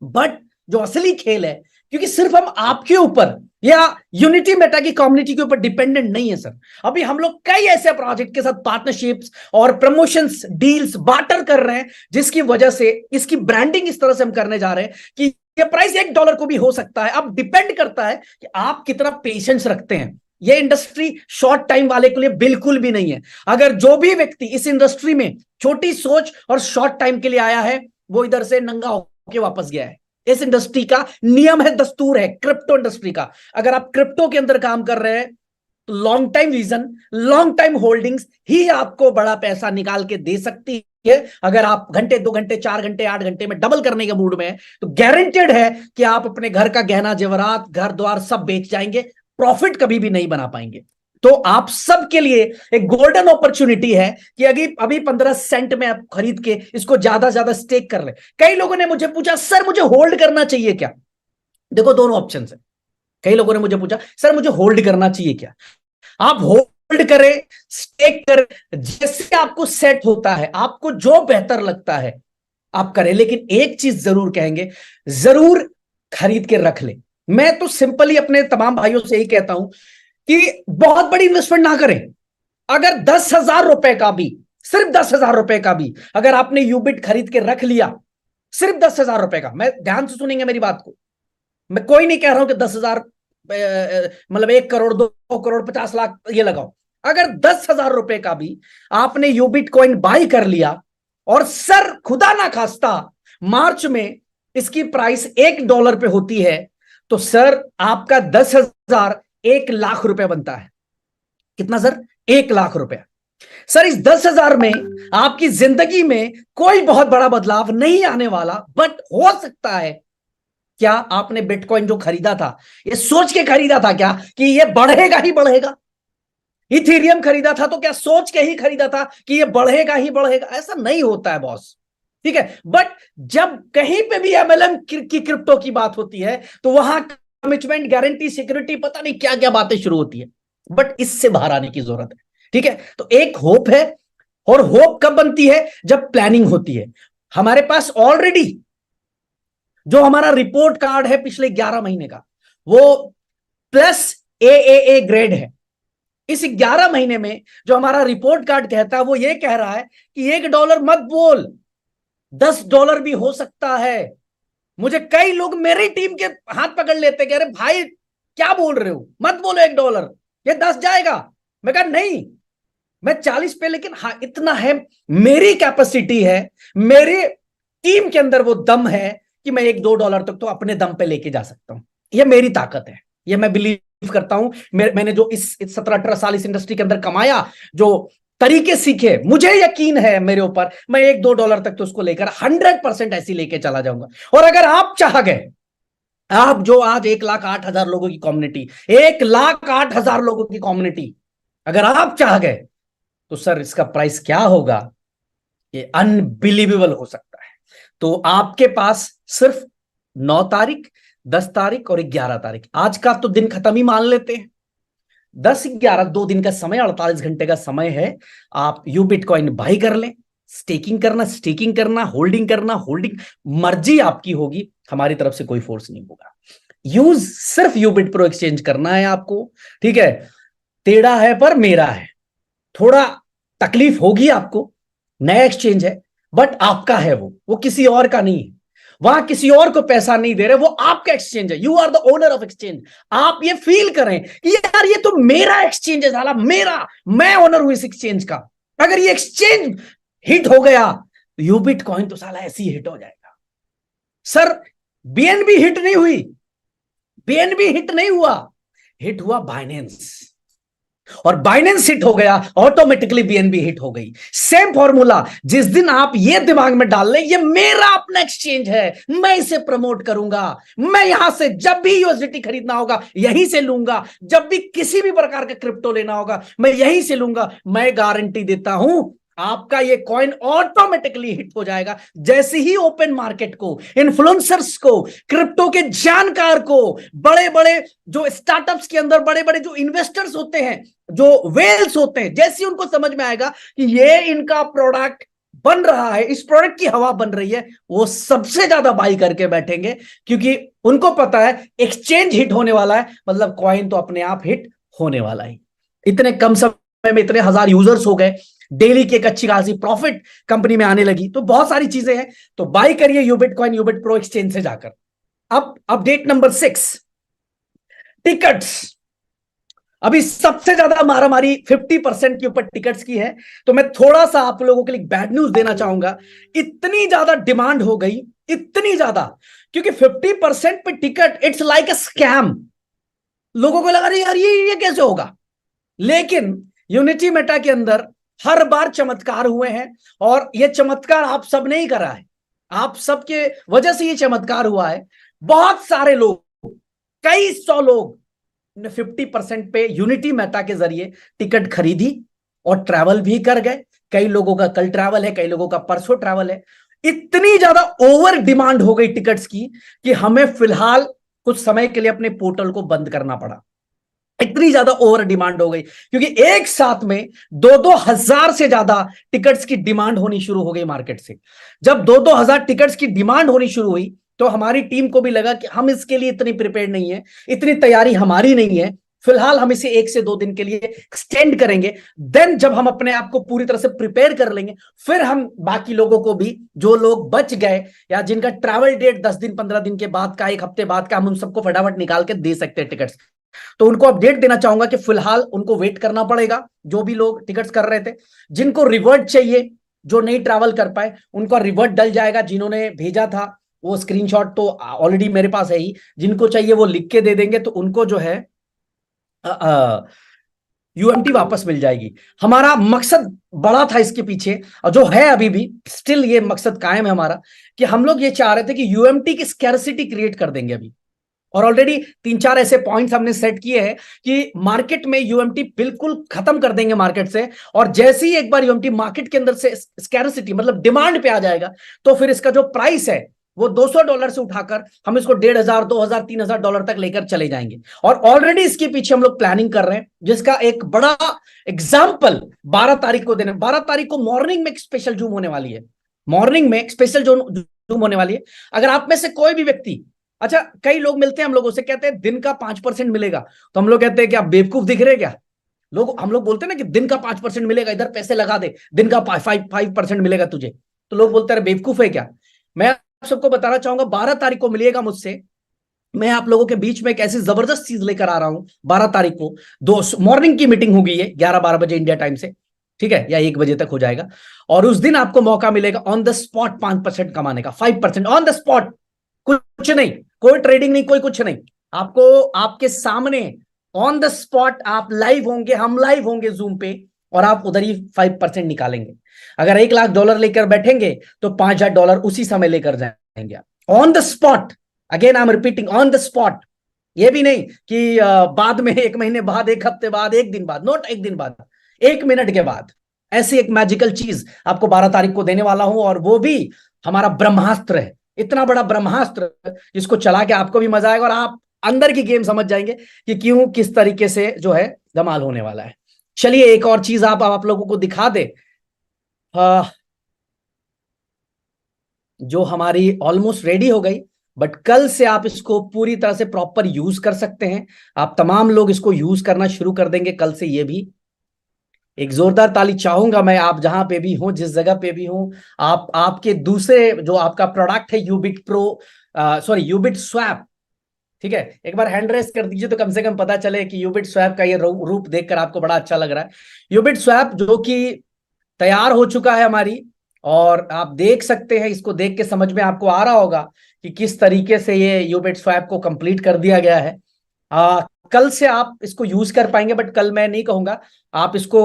बट जो असली खेल है, क्योंकि सिर्फ हम आपके ऊपर या यूनिटी मेटा की कम्युनिटी के ऊपर डिपेंडेंट नहीं है सर, अभी हम लोग कई ऐसे प्रोजेक्ट के साथ पार्टनरशिप्स और प्रमोशंस, डील्स, बार्टर कर रहे हैं, जिसकी वजह से इसकी ब्रांडिंग इस तरह से हम करने जा रहे हैं कि ये प्राइस $1 को भी हो सकता है। अब डिपेंड करता है कि आप कितना पेशेंस रखते हैं। ये इंडस्ट्री शॉर्ट टाइम वाले के लिए बिल्कुल भी नहीं है। अगर जो भी व्यक्ति इस इंडस्ट्री में छोटी सोच और शॉर्ट टाइम के लिए आया है, वो इधर से नंगा होकर वापस गया है। इस इंडस्ट्री का नियम है, दस्तूर है, क्रिप्टो इंडस्ट्री का। अगर आप क्रिप्टो के अंदर काम कर रहे हैं तो long time vision, long time holdings ही आपको बड़ा पैसा निकाल के दे सकती है। अगर आप घंटे, 2 घंटे, 4 घंटे, 8 घंटे में डबल करने के मूड में है, तो गारंटेड है कि आप अपने घर का गहना जेवरात, घर द्वार सब बेच जाएंगे, प्रॉफिट कभी भी नहीं बना पाएंगे। तो आप सबके लिए एक गोल्डन अपॉर्चुनिटी है कि अभी 15 सेंट में आप खरीद के इसको ज्यादा ज्यादा स्टेक कर ले। कई लोगों ने मुझे पूछा सर मुझे होल्ड करना चाहिए क्या? देखो दोनों ऑप्शन है। कई लोगों ने मुझे पूछा सर मुझे होल्ड करना चाहिए क्या? आप होल्ड करें, स्टेक करें, जैसे आपको सेट होता है, आपको जो बेहतर लगता है आप करें, लेकिन एक चीज जरूर कहेंगे, जरूर खरीद के रख ले। मैं तो सिंपली अपने तमाम भाइयों से यही कहता हूं कि बहुत बड़ी इन्वेस्टमेंट ना करें। अगर 10,000 रुपए का भी, सिर्फ 10,000 रुपए का भी अगर आपने यूबिट खरीद के रख लिया, सिर्फ 10,000 रुपए का, मैं ध्यान से सुनेंगे मेरी बात को, मैं कोई नहीं कह रहा हूं कि 10,000 मतलब 1 करोड़, 2 करोड़, 50 लाख ये लगाओ। अगर 10,000 रुपए का भी आपने यूबिट कॉइन बाई कर लिया और सर खुदा ना खास्ता मार्च में इसकी प्राइस $1 पे होती है, तो सर आपका 10,000 1 लाख रुपए बनता है। कितना सर? 1 लाख रुपए। सर इस 10,000 में आपकी जिंदगी में कोई बहुत बड़ा बदलाव नहीं आने वाला, बट हो सकता है। क्या आपने बिटकॉइन जो खरीदा था, ये सोच के खरीदा था क्या कि ये बढ़ेगा ही बढ़ेगा? इथेरियम खरीदा था तो क्या सोच के ही खरीदा था कि ये बढ़ेगा ही बढ़ेगा? ऐसा नहीं होता है बॉस, ठीक है। बट जब कहीं पे भी एमएलएम की क्रिप्टो की बात होती है तो वहां कमिटमेंट, गारंटी, सिक्योरिटी, पता नहीं क्या क्या बातें शुरू होती है। बट इससे बाहर आने की जरूरत है, ठीक है। तो एक होप है, और होप कब बनती है? जब प्लानिंग होती है। हमारे पास ऑलरेडी जो हमारा रिपोर्ट कार्ड है पिछले 11 महीने का, वो प्लस ए ग्रेड है। इस 11 महीने में जो हमारा रिपोर्ट कार्ड कहता है वो ये कह रहा है कि $1 मत बोल, $10 भी हो सकता है। मुझे कई लोग मेरी टीम के हाथ पकड़ लेते, कह रहे भाई क्या बोल रहे हो, मत बोलो $1, ये 10 जाएगा। मैं कहा नहीं, मैं 40 पे, लेकिन हाँ इतना है, मेरी कैपेसिटी है, मेरी टीम के अंदर वो दम है कि मैं $1-2 तक तो अपने दम पे लेके जा सकता हूं। ये मेरी ताकत है, ये मैं बिलीव करता हूं। मैंने जो इस 17-18 साल इस इंडस्ट्री के अंदर कमाया, जो तरीके सीखे, मुझे यकीन है मेरे ऊपर, मैं $1-2 तक तो उसको लेकर 100% ऐसी लेके चला जाऊंगा। और अगर आप चाह गए, आप जो आज 1,08,000 लोगों की कम्युनिटी, 1,08,000 लोगों की कम्युनिटी, अगर आप चाह गए तो सर इसका प्राइस क्या होगा, ये अनबिलीवेबल हो सकता है। तो आपके पास सिर्फ 9 तारीख, 10 तारीख और 11 तारीख, आज का तो दिन खत्म ही मान लेते हैं, 10-11 2 दिन का समय, 48 घंटे का समय है। आप यू बिटकॉइन बाई कर लें, स्टेकिंग करना स्टेकिंग करना, होल्डिंग करना होल्डिंग, मर्जी आपकी होगी, हमारी तरफ से कोई फोर्स नहीं होगा। यूज सिर्फ यूबिट प्रो एक्सचेंज करना है आपको, ठीक है। टेढ़ा है पर मेरा है, थोड़ा तकलीफ होगी आपको, नया एक्सचेंज है, बट आपका है, वो किसी और का नहीं है। वहां किसी और को पैसा नहीं दे रहे, वो आपका एक्सचेंज है, you are the owner of exchange. आप ये फील करें कि यार ये तो मेरा एक्सचेंज है साला, मेरा, मैं ओनर हूं इस एक्सचेंज का। अगर ये एक्सचेंज हिट हो गया तो यूबिट कॉइन तो साला ऐसी हिट हो जाएगा। सर बीएनबी हिट नहीं हुई, बीएनबी हिट नहीं हुआ, हिट हुआ बाइनेंस, और बाइनेंस हिट हो गया, ऑटोमेटिकली बीएनबी हिट हो गई। सेम फॉर्मूला जिस दिन आप ये दिमाग में डाल लें ये मेरा अपना एक्सचेंज है, मैं इसे प्रमोट करूंगा, मैं यहां से जब भी यूएसडीटी खरीदना होगा यहीं से लूंगा, जब भी किसी भी प्रकार का क्रिप्टो लेना होगा मैं यहीं से लूंगा, मैं गारंटी देता हूं आपका ये कॉइन ऑटोमेटिकली हिट हो जाएगा। जैसे ही ओपन मार्केट को, इन्फ्लुएंसर्स को, क्रिप्टो के जानकार को, बड़े बड़े जो स्टार्टअप्स के अंदर बड़े बड़े जो इन्वेस्टर्स होते हैं, जो वेल्स होते हैं, जैसे ही उनको समझ में आएगा कि ये इनका प्रोडक्ट बन रहा है, इस प्रोडक्ट की हवा बन रही है, वो सबसे ज्यादा बाई करके बैठेंगे, क्योंकि उनको पता है एक्सचेंज हिट होने वाला है, मतलब कॉइन तो अपने आप हिट होने वाला है। इतने कम समय में इतने हजार यूजर्स हो गए, डेली की एक अच्छी खासी प्रॉफिट कंपनी में आने लगी, तो बहुत सारी चीजें हैं। तो बाई करिए यूबिट कॉइन यूबिट प्रो एक्सचेंज से जाकर। अब अपडेट नंबर 6, टिकट्स। अभी सबसे ज्यादा मारामारी 50% के ऊपर टिकट्स की है। तो मैं थोड़ा सा आप लोगों के लिए बैड न्यूज देना चाहूंगा, इतनी ज्यादा डिमांड हो गई, इतनी ज्यादा, क्योंकि 50% पे ticket, it's like a scam. लोगों को लगा यार ये कैसे होगा, लेकिन यूनिटी मेटा के अंदर हर बार चमत्कार हुए हैं, और ये चमत्कार आप सब ने ही करा है, आप सबके वजह से ये चमत्कार हुआ है। बहुत सारे लोग, कई 100 लोग ने 50% पे यूनिटी मेटा के जरिए टिकट खरीदी और ट्रैवल भी कर गए। कई लोगों का कल ट्रैवल है, कई लोगों का परसों ट्रैवल है। इतनी ज्यादा ओवर डिमांड हो गई टिकट्स की कि हमें फिलहाल कुछ समय के लिए अपने पोर्टल को बंद करना पड़ा। इतनी ज्यादा ओवर डिमांड हो गई, क्योंकि एक साथ में 2-2 हजार से ज्यादा टिकट्स की डिमांड होनी शुरू हो गई मार्केट से। जब 2-2 हजार टिकट्स की डिमांड होनी शुरू हुई तो हमारी टीम को भी लगा कि हम इसके लिए इतनी प्रिपेयर नहीं है, इतनी तैयारी हमारी नहीं है, फिलहाल हम इसे 1 से 2 दिन के लिए एक्सटेंड करेंगे। देन जब हम अपने आप को पूरी तरह से प्रिपेयर कर लेंगे, फिर हम बाकी लोगों को भी, जो लोग बच गए या जिनका ट्रैवल डेट 10 दिन 15 दिन के बाद का, 1 हफ्ते बाद का, हम उन सबको फटाफट निकाल के दे सकते हैं टिकट्स। तो उनको अपडेट देना चाहूंगा कि फिलहाल उनको वेट करना पड़ेगा, जो भी लोग टिकट्स कर रहे थे। जिनको रिवर्ट चाहिए, जो नहीं ट्रैवल कर पाए, उनका रिवर्ट डल जाएगा। जिन्होंने भेजा था वो स्क्रीनशॉट तो ऑलरेडी मेरे पास है ही, जिनको चाहिए वो लिख के दे देंगे, तो उनको जो है यूएमटी वापस मिल जाएगी। हमारा मकसद बड़ा था इसके पीछे, और जो है अभी भी स्टिल ये मकसद कायम है हमारा, कि हम लोग ये चाह रहे थे कि यूएमटी की स्कैर्सिटी क्रिएट कर देंगे अभी। और ऑलरेडी तीन चार ऐसे पॉइंट्स हमने सेट किए हैं कि मार्केट में यूएमटी बिल्कुल खत्म कर देंगे मार्केट से, और जैसे ही एक बार यूएमटी मार्केट के अंदर से स्कैर्सिटी मतलब डिमांड पे आ जाएगा, तो फिर इसका जो प्राइस है वो $200 से उठाकर हम इसको 1,500, 2,000, $3,000 तक लेकर चले जाएंगे। और ऑलरेडी इसके पीछे हम लोग प्लानिंग कर रहे हैं, जिसका एक बड़ा एग्जाम्पल 12 तारीख को देने। 12 तारीख को मॉर्निंग में एक स्पेशल जूम होने वाली है, मॉर्निंग में एक स्पेशल जूम होने वाली है। अगर आप में से कोई भी व्यक्ति, अच्छा कई लोग मिलते हैं हम लोगों से, कहते हैं दिन का 5% मिलेगा, तो हम लोग कहते हैं कि आप बेवकूफ दिख रहे क्या। हम लोग बोलते हैं ना कि दिन का 5% मिलेगा, इधर पैसे लगा दे, दिन का 5% मिलेगा तुझे, तो लोग बोलते हैं बेवकूफ है क्या। मैं आप सबको बताना चाहूंगा, 12 तारीख को मिलेगा मुझसे। मैं आप लोगों के बीच में एक ऐसी जबरदस्त चीज लेकर आ रहा हूं। 12 तारीख को दो मॉर्निंग की मीटिंग होगी, ये 11-12 बजे इंडिया टाइम से, ठीक है, या 1 बजे तक हो जाएगा। और उस दिन आपको मौका मिलेगा ऑन द स्पॉट 5% कमाने का, 5% ऑन द स्पॉट। कुछ नहीं, कोई ट्रेडिंग नहीं, कोई कुछ नहीं, आपको आपके सामने ऑन द स्पॉट आप लाइव होंगे, हम लाइव होंगे जूम पे, और आप उधर ही 5% निकालेंगे। अगर $1,00,000 लेकर बैठेंगे तो $5,000 उसी समय लेकर जाएंगे on the spot. Again I am repeating, on the spot. ये भी नहीं कि बाद में 1 महीने बाद, 1 हफ्ते बाद, 1 दिन बाद, नॉट 1 दिन बाद, 1 मिनट के बाद। ऐसी एक मैजिकल चीज आपको 12 तारीख को देने वाला हूं, और वो भी हमारा ब्रह्मास्त्र है, इतना बड़ा ब्रह्मास्त्र जिसको चला के आपको भी मजा आएगा और आप अंदर की गेम समझ जाएंगे कि क्यों, किस तरीके से जो है धमाल होने वाला है। चलिए एक और चीज आप लोगों को दिखा दे, जो हमारी ऑलमोस्ट रेडी हो गई, बट कल से आप इसको पूरी तरह से प्रॉपर यूज कर सकते हैं। आप तमाम लोग इसको यूज करना शुरू कर देंगे कल से। ये भी एक जोरदार ताली चाहूंगा मैं, आप जहां पे भी हो, जिस जगह पे भी हो, आप आपके दूसरे जो आपका प्रोडक्ट है यूबिट प्रो, सॉरी यूबिट स्वैप, ठीक है, एक बार हैंड रेस कर दीजिए तो कम से कम पता चले कि यूबिट स्वैप का ये रूप देखकर आपको बड़ा अच्छा लग रहा है। यूबिट स्वैप जो कि तैयार हो चुका है हमारी, और आप देख सकते हैं, इसको देख के समझ में आपको आ रहा होगा कि किस तरीके से ये यूबिट स्वैप को कंप्लीट कर दिया गया है। कल से आप इसको यूज कर पाएंगे, बट कल मैं नहीं कहूंगा, आप इसको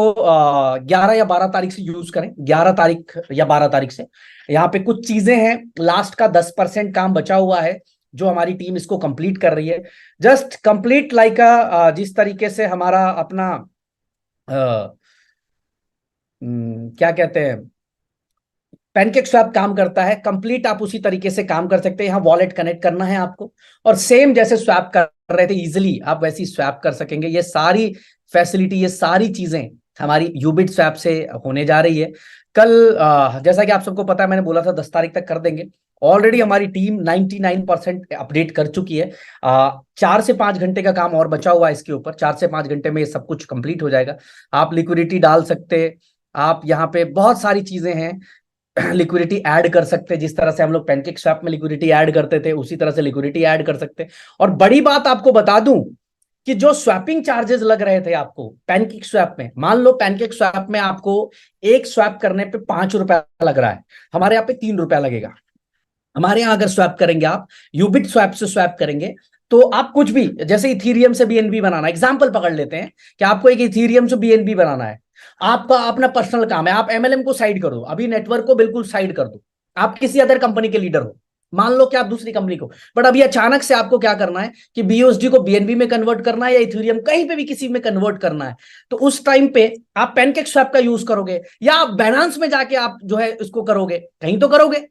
11 या 12 तारीख से यूज करें, 11 तारीख या 12 तारीख से। यहाँ पे कुछ चीजें हैं, लास्ट का 10% काम बचा हुआ है जो हमारी टीम इसको कंप्लीट कर रही है। जस्ट कंप्लीट लाइक जिस तरीके से हमारा अपना क्या कहते हैं, पैनकेक स्वैप काम करता है, कंप्लीट आप उसी तरीके से काम कर सकते हैं। यहाँ वॉलेट कनेक्ट करना है आपको, और सेम जैसे स्वैप कर रहे थे इजिली, आप वैसी स्वैप कर सकेंगे। ये सारी फैसिलिटी, ये सारी चीजें हमारी यूबिट स्वैप से होने जा रही है। कल जैसा कि आप सबको पता है, मैंने बोला था 10 तारीख तक कर देंगे। ऑलरेडी हमारी टीम 99% अपडेट कर चुकी है। 4 से 5 घंटे का काम और बचा हुआ है इसके ऊपर। 4 से 5 घंटे में ये सब कुछ कंप्लीट हो जाएगा। आप लिक्विडिटी डाल सकते, आप यहाँ पे बहुत सारी चीजें हैं, लिक्विडिटी ऐड कर सकते हैं। जिस तरह से हम लोग पैनकेक स्वैप में लिक्विडिटी ऐड करते थे, उसी तरह से लिक्विडिटी ऐड कर सकते हैं। और बड़ी बात आपको बता दूं कि जो स्वैपिंग चार्जेस लग रहे थे आपको पैनकेक स्वैप में, मान लो पैनकेक स्वैप में आपको एक स्वैप करने पे ₹5 लग रहा है, हमारे यहाँ पे ₹3 लगेगा। हमारे यहां अगर स्वैप करेंगे, आप यूबिट स्वैप से स्वैप करेंगे, तो आप कुछ भी, जैसे इथीरियम से बीएनबी बनाना, एग्जांपल पकड़ लेते हैं कि आपको एक इथीरियम से बीएनबी बनाना है, आपका अपना पर्सनल काम है, आप एमएलएम को साइड कर दो, अभी नेटवर्क को बिल्कुल साइड कर दो, आप किसी अदर कंपनी के लीडर हो, मान लो कि आप दूसरी कंपनी को, बट अभी अचानक से आपको क्या करना है कि बीयूएसडी को बीएनबी में कन्वर्ट करना है, या इथेरियम कहीं पे भी किसी में कन्वर्ट करना है, तो उस टाइम पे आप पैनकेक स्वैप का यूज करोगे, या आप बाइनेंस में जाके आप जो है इसको करोगे, कहीं तो करोगे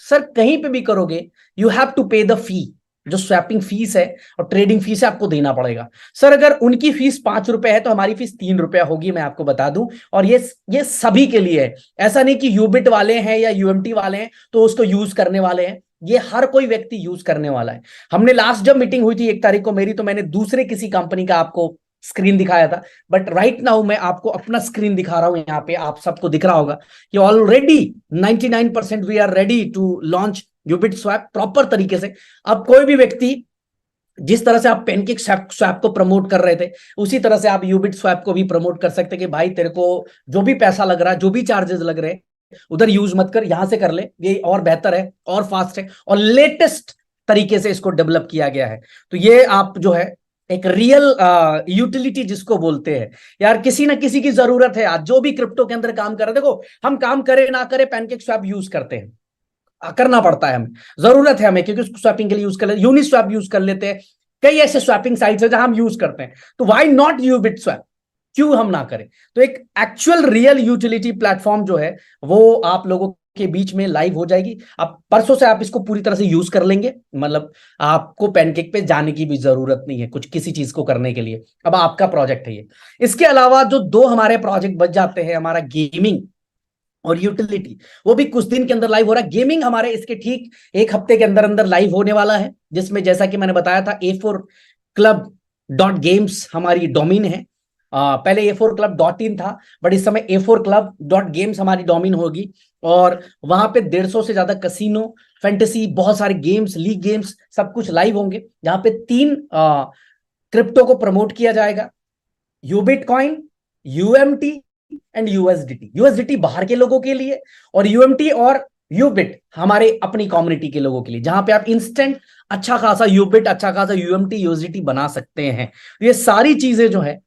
सर, कहीं पे भी करोगे, यू हैव टू पे द फी। जो स्वैपिंग फीस है और ट्रेडिंग फीस है, आपको देना पड़ेगा। सर अगर उनकी फीस ₹5 है तो हमारी फीस ₹3 होगी, मैं आपको बता दूं। और ये सभी के लिए है, ऐसा नहीं कि यूबिट वाले हैं या यूएमटी वाले हैं तो उसको यूज करने वाले हैं, ये हर कोई व्यक्ति यूज करने वाला है। हमने लास्ट जब मीटिंग हुई थी 1 तारीख को मेरी, तो मैंने दूसरे किसी कंपनी का आपको स्क्रीन दिखाया था, बट राइट नाउ मैं आपको अपना स्क्रीन दिखा रहा हूं। यहाँ पे आप सबको दिख रहा होगा कि already 99% we are ready to launch Ubit swap proper तरीके से। अब कोई भी व्यक्ति, जिस तरह से आप पैनकेक स्वैप को प्रमोट कर रहे थे, उसी तरह से आप यूबिट स्वैप को भी प्रमोट कर सकते कि भाई तेरे को जो भी पैसा लग रहा है, जो भी चार्जेस लग रहे हैं, उधर यूज मत कर, यहां से कर ले, ये और बेहतर है और फास्ट है और लेटेस्ट तरीके से इसको डेवलप किया गया है। तो ये आप जो है एक रियल यूटिलिटी जिसको बोलते हैं, यार किसी ना किसी की जरूरत है। आज जो भी क्रिप्टो के अंदर काम कर रहे हैं, देखो हम काम करें ना करें पैनकेक स्वैप यूज करते हैं, करना पड़ता है हमें, जरूरत है हमें, क्योंकि उसको स्वैपिंग के लिए यूज कर लेते, यूनिस्वैप यूज कर लेते हैं, कई ऐसे स्वैपिंग साइट्स है जहां हम यूज करते हैं। तो व्हाई नॉट यूबिट स्वैप, क्यों हम ना करें। तो एक एक्चुअल रियल यूटिलिटी प्लेटफॉर्म जो है वो आप लोगों के बीच में लाइव हो जाएगी। अब परसों से आप इसको पूरी तरह से यूज कर लेंगे, मतलब आपको पैनकेक पे जाने की भी जरूरत नहीं है कुछ किसी चीज को करने के लिए। अब आपका प्रोजेक्ट है ये। इसके अलावा जो दो हमारे प्रोजेक्ट बच जाते हैं, हमारा गेमिंग और यूटिलिटी, वो भी कुछ दिन के अंदर लाइव हो रहा है। गेमिंग हमारे इसके ठीक एक हफ्ते के अंदर अंदर लाइव होने वाला है, जिसमें जैसा कि मैंने बताया था A4club.games हमारी डोमेन है। पहले A4club.in था, बट इस समय A4club.games हमारी डोमेन होगी। और वहां पे 150 से ज्यादा कसिनो, फैंटेसी, बहुत सारे गेम्स, लीग गेम्स, सब कुछ लाइव होंगे। जहां पे तीन क्रिप्टो को प्रमोट किया जाएगा, यूबिटकॉइन, यूएमटी एंड यूएसडीटी। यूएसडीटी बाहर के लोगों के लिए, और यूएमटी और यूबिट हमारे अपनी कम्युनिटी के लोगों के लिए, जहां पे आप इंस्टेंट अच्छा खासा यूबिट, अच्छा खासा यूएमटी, यूएसडीटी बना सकते हैं। ये सारी चीजें जो है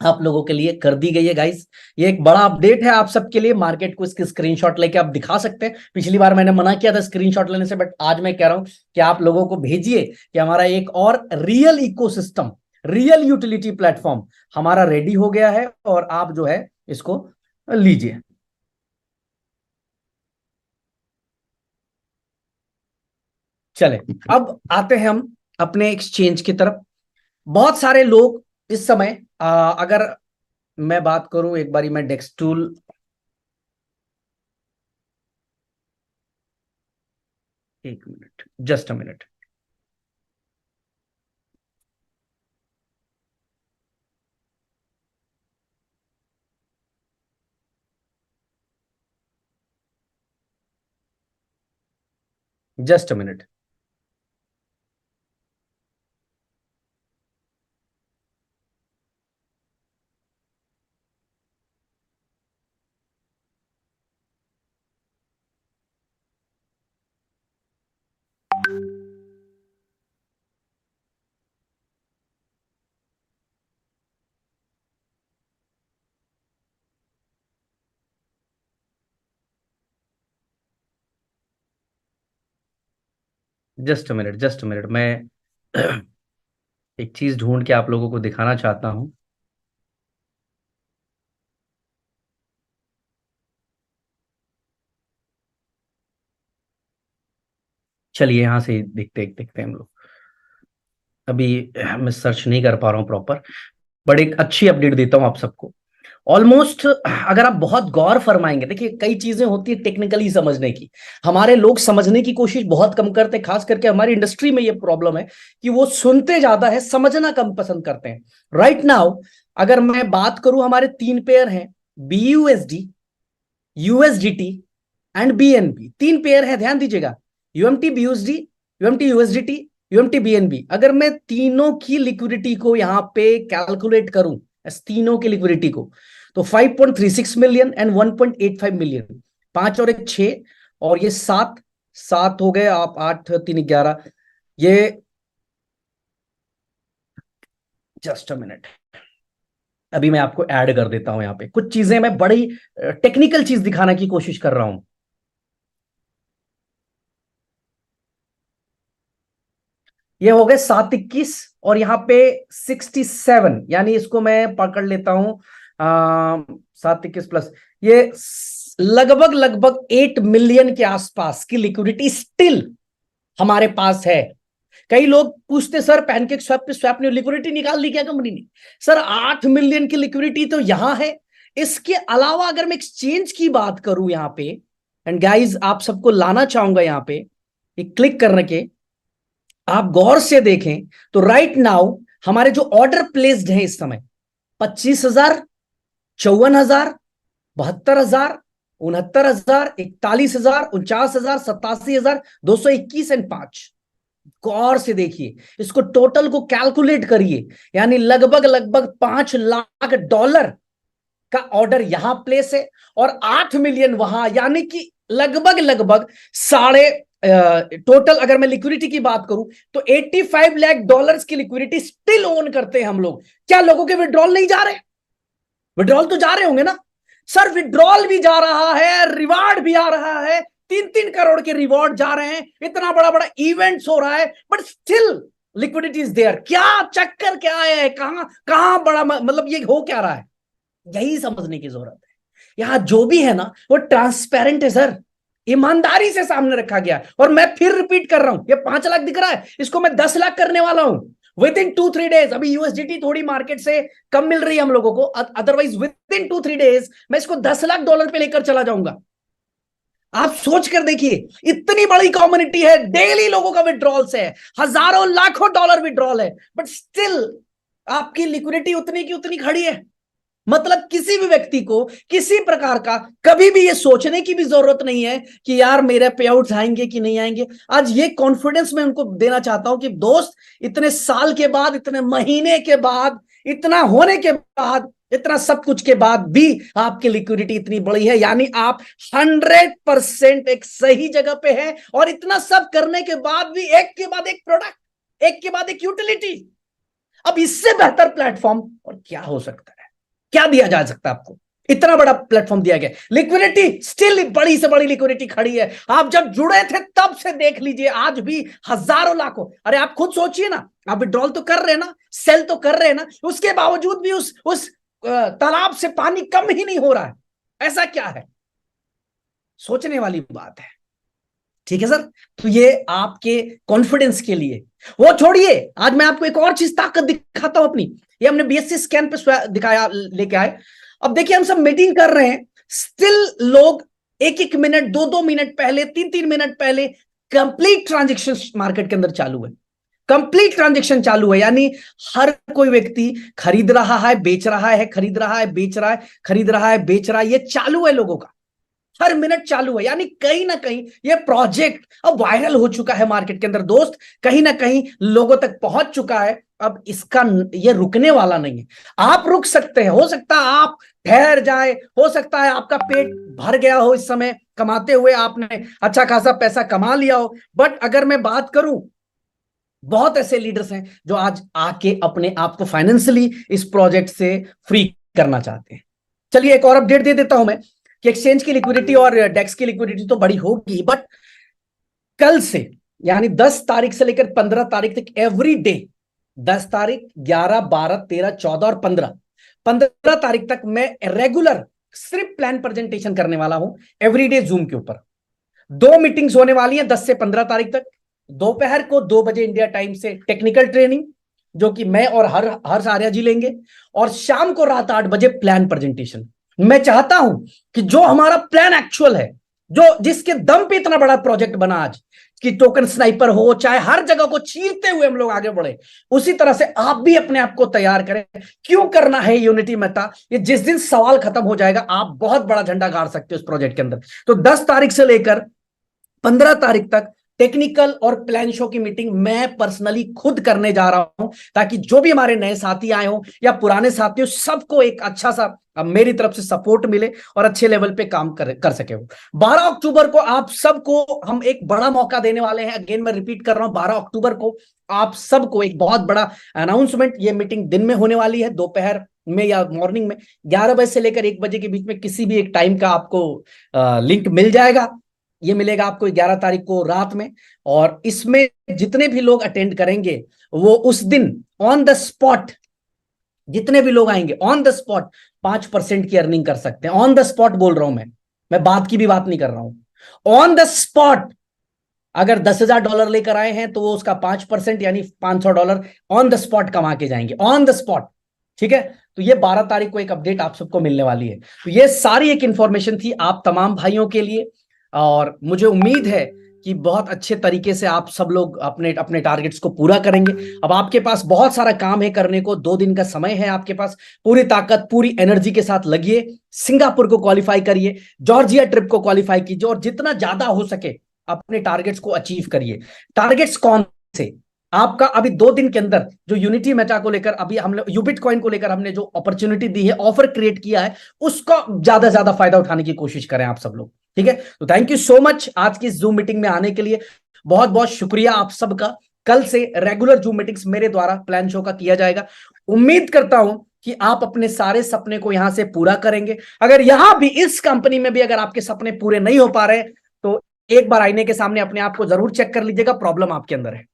आप लोगों के लिए कर दी गई है गाइस। ये एक बड़ा अपडेट है आप सबके लिए। मार्केट को इसकी स्क्रीनशॉट लेके आप दिखा सकते हैं। पिछली बार मैंने मना किया था स्क्रीनशॉट लेने से, बट आज मैं कह रहा हूं कि आप लोगों को भेजिए कि हमारा एक और real ecosystem, real utility platform हमारा रेडी हो गया है, और आप जो है इसको लीजिए। चले, अब आते हैं हम अपने एक्सचेंज की तरफ। बहुत सारे लोग इस समय अगर मैं बात करूं, एक बारी मैं डेस्क टूल, एक minute, just a minute. Just a minute. Just a minute, just a minute, मैं एक चीज ढूंढ के आप लोगों को दिखाना चाहता हूं। चलिए यहां से देखते देखते हैं हम लोग। अभी मैं सर्च नहीं कर पा रहा हूँ प्रॉपर, बट एक अच्छी अपडेट देता हूं आप सबको। ऑलमोस्ट अगर आप बहुत गौर फरमाएंगे, देखिए कई चीजें होती है टेक्निकली समझने की, हमारे लोग समझने की कोशिश बहुत कम करते हैं। खास करके हमारी इंडस्ट्री में ये प्रॉब्लम है कि वो सुनते ज्यादा है, समझना कम पसंद करते हैं। राइट नाउ अगर मैं बात करूं, हमारे तीन पेयर हैं, BUSD, USDT एंड BNB। तीन पेयर है, ध्यान दीजिएगा, UMT BUSD, UMT USDT, UMT BNB। अगर मैं तीनों की लिक्विडिटी को यहां पे कैलकुलेट करूं, इस तीनों की लिक्विडिटी को, तो 5.36 मिलियन एंड 1.85 मिलियन, पांच और एक छह, और ये सात, सात हो गए आप, आठ तीन 11, ये, जस्ट अ मिनट, अभी मैं आपको ऐड कर देता हूं। यहां पे कुछ चीजें मैं बड़ी टेक्निकल चीज दिखाने की कोशिश कर रहा हूं। ये हो गए 721, और यहाँ पे 67, यानी इसको मैं पकड़ लेता हूं 721 प्लस, ये लगभग लगभग 8 मिलियन के आसपास की लिक्विडिटी स्टिल हमारे पास है। कई लोग पूछते सर पैनकेक स्वैप पे स्वैप ने लिक्विडिटी निकाल ली क्या कंपनी ने? सर 8 मिलियन की लिक्विडिटी तो यहां है। इसके अलावा अगर मैं एक्सचेंज की बात करूं यहां पे, एंड गाइज आप सबको लाना चाहूंगा यहां पे, क्लिक करने के, आप गौर से देखें तो राइट नाउ हमारे जो ऑर्डर प्लेस्ड हैं इस समय 25,000, 54,000, 72,000, 69,000, 41,000, 49,000, 87,221 एंड 5। गौर से देखिए, इसको टोटल को कैलकुलेट करिए, यानी लगभग लगभग $5 लाख का ऑर्डर यहां प्लेस है, और 8 मिलियन वहां, यानी कि लगभग लगभग साढ़े टोटल अगर मैं लिक्विडिटी की बात करूं तो 85 लाख डॉलर्स की लिक्विडिटी स्टिल ओन करते हैं हम लोग। क्या लोगों के विड्रॉल नहीं जा रहे? विड्रॉल तो जा रहे होंगे ना सर। विड्रॉल भी जा रहा है, रिवार्ड भी आ रहा है, 3-3 करोड़ के रिवॉर्ड जा रहे हैं, इतना बड़ा बड़ा इवेंट्स हो रहा है, but still liquidity is there. क्या चक्कर क्या है? कहां कहां बड़ा मतलब ये हो क्या रहा है? यही समझने की जरूरत है। यहां जो भी है ना वो ट्रांसपेरेंट है सर, ईमानदारी से सामने रखा गया है। और मैं फिर रिपीट कर रहा हूं, ये 5 लाख दिख रहा है, इसको मैं 10 लाख करने वाला हूं विद इन 2-3 डेज। अभी यूएसडीटी थोड़ी मार्केट से कम मिल रही है हम लोगों को, अदरवाइज विद इन 2-3 डेज मैं इसको 10 लाख डॉलर पे लेकर चला जाऊंगा। आप सोच कर देखिए, इतनी बड़ी कम्युनिटी है, डेली लोगों का विड्रॉल्स है, हजारों लाखों डॉलर विड्रॉल है, बट स्टिल आपकी लिक्विडिटी उतनी की उतनी खड़ी है। मतलब किसी भी व्यक्ति को किसी प्रकार का कभी भी ये सोचने की भी जरूरत नहीं है कि यार मेरे पे आउट्स आएंगे कि नहीं आएंगे। आज ये कॉन्फिडेंस मैं उनको देना चाहता हूं कि दोस्त, इतने साल के बाद, इतने महीने के बाद, इतना होने के बाद, इतना सब कुछ के बाद भी आपकी लिक्विडिटी इतनी बड़ी है, यानी आप 100% एक सही जगह पे है। और इतना सब करने के बाद भी एक के बाद एक प्रोडक्ट, एक के बाद एक यूटिलिटी। अब इससे बेहतर प्लेटफॉर्म और क्या हो सकता है? क्या दिया जा सकता है आपको? इतना बड़ा प्लेटफॉर्म दिया गया, लिक्विडिटी स्टिल बड़ी से बड़ी लिक्विडिटी खड़ी है। आप जब जुड़े थे तब से देख लीजिए, आज भी हजारों लाखों, अरे आप खुद सोचिए ना, आप विड्रॉल तो कर रहे हैं ना, सेल तो कर रहे हैं ना, उसके बावजूद भी उस तालाब से पानी कम ही नहीं हो रहा है। ऐसा क्या है? सोचने वाली बात है। ठीक है सर, तो ये आपके कॉन्फिडेंस के लिए। वो छोड़िए, आज मैं आपको एक और चीज ताकत दिखाता हूं अपनी। ये हमने बीएससी स्कैन पे दिखाया, लेके आए। अब देखिए, हम सब मीटिंग कर रहे हैं, स्टिल लोग 1-1 मिनट, 2-2 मिनट पहले, 3-3 मिनट पहले कंप्लीट ट्रांजेक्शन मार्केट के अंदर चालू है। कंप्लीट ट्रांजेक्शन चालू है, यानी हर कोई व्यक्ति खरीद रहा है, बेच रहा है, खरीद रहा है, बेच रहा है, खरीद रहा है, बेच रहा है। ये चालू है लोगों का, हर मिनट चालू है। यानी कहीं ना कहीं ये प्रोजेक्ट अब वायरल हो चुका है मार्केट के अंदर दोस्त, कहीं ना कहीं लोगों तक पहुंच चुका है। अब इसका ये रुकने वाला नहीं है। आप रुक सकते हैं, हो सकता है आप ठहर जाए, हो सकता है आपका पेट भर गया हो इस समय कमाते हुए, आपने अच्छा खासा पैसा कमा लिया हो। बट अगर मैं बात करूं, बहुत ऐसे लीडर्स हैं जो आज आके अपने आप को फाइनेंशियली इस प्रोजेक्ट से फ्री करना चाहते हैं। चलिए एक और अपडेट दे देता हूं मैं कि एक्सचेंज की लिक्विडिटी और डेक्स की लिक्विडिटी तो बड़ी होगी, बट कल से यानी 10 तारीख से लेकर 15 तारीख तक एवरी डे, 10 तारीख, 11, 12, 13, 14 और 15 तारीख तक मैं रेगुलर सिर्फ प्लान प्रेजेंटेशन करने वाला हूं एवरीडे जूम के ऊपर। 2 मीटिंग्स होने वाली हैं 10 से 15 तारीख तक। दोपहर को 2 बजे इंडिया टाइम से टेक्निकल ट्रेनिंग, जो कि मैं और हर्ष आर्या जी लेंगे, और शाम को रात 8 बजे प्लान प्रेजेंटेशन। मैं चाहता हूं कि जो हमारा प्लान एक्चुअल है, जो जिसके दम पे इतना बड़ा प्रोजेक्ट बना आज, कि टोकन स्नाइपर हो, चाहे हर जगह को चीरते हुए हम लोग आगे बढ़े, उसी तरह से आप भी अपने आप को तैयार करें। क्यों करना है यूनिटी मेटा? ये जिस दिन सवाल खत्म हो जाएगा, आप बहुत बड़ा झंडा गाड़ सकते हो उस प्रोजेक्ट के अंदर। तो 10 तारीख से लेकर 15 तारीख तक टेक्निकल और प्लान शो की मीटिंग मैं पर्सनली खुद करने जा रहा हूं, ताकि जो भी हमारे नए साथी आए हो या पुराने साथी हो, सबको एक अच्छा सा मेरी तरफ से सपोर्ट मिले और अच्छे लेवल पे काम कर सके हो। 12 अक्टूबर को आप सबको हम एक बड़ा मौका देने वाले हैं। अगेन मैं रिपीट कर रहा हूं, 12 अक्टूबर को आप सबको एक बहुत बड़ा अनाउंसमेंट। ये मीटिंग दिन में होने वाली है, दोपहर में या मॉर्निंग में 11 बजे से लेकर 1 बजे के बीच में किसी भी एक टाइम का आपको लिंक मिल जाएगा। ये मिलेगा आपको 11 तारीख को रात में। और इसमें जितने भी लोग अटेंड करेंगे, वो उस दिन ऑन द स्पॉट, जितने भी लोग आएंगे ऑन द स्पॉट 5% की अर्निंग कर सकते हैं। ऑन द स्पॉट बोल रहा हूं मैं बात की भी बात नहीं कर रहा हूं। ऑन द स्पॉट अगर $10,000 लेकर आए हैं तो वो उसका 5% यानी $500 ऑन द स्पॉट कमा के जाएंगे, ऑन द स्पॉट। ठीक है, तो ये 12 तारीख को एक अपडेट आप सबको मिलने वाली है। तो ये सारी एक इंफॉर्मेशन थी आप तमाम भाइयों के लिए, और मुझे उम्मीद है कि बहुत अच्छे तरीके से आप सब लोग अपने अपने टारगेट्स को पूरा करेंगे। अब आपके पास बहुत सारा काम है करने को, 2 दिन का समय है आपके पास। पूरी ताकत, पूरी एनर्जी के साथ लगिए, सिंगापुर को क्वालिफाई करिए, जॉर्जिया ट्रिप को क्वालिफाई कीजिए, और जितना ज्यादा हो सके अपने टारगेट्स को अचीव करिए। टारगेट्स कौन से? आपका अभी 2 दिन के अंदर जो यूनिटी मेटा को लेकर अभी हमने यूबिट कॉइन को लेकर हमने जो अपॉर्चुनिटी दी है, ऑफर क्रिएट किया है, उसका ज्यादा ज्यादा फायदा उठाने की कोशिश करें आप सब लोग। ठीक है, तो थैंक यू सो मच आज की जूम मीटिंग में आने के लिए। बहुत बहुत शुक्रिया आप सबका। कल से रेगुलर जूम मीटिंग्स मेरे द्वारा प्लान शो का किया जाएगा। उम्मीद करता हूं कि आप अपने सारे सपने को यहां से पूरा करेंगे। अगर यहां भी इस कंपनी में भी अगर आपके सपने पूरे नहीं हो पा रहे तो एक बार आईने के सामने अपने आप को जरूर चेक कर लीजिएगा, प्रॉब्लम आपके अंदर है।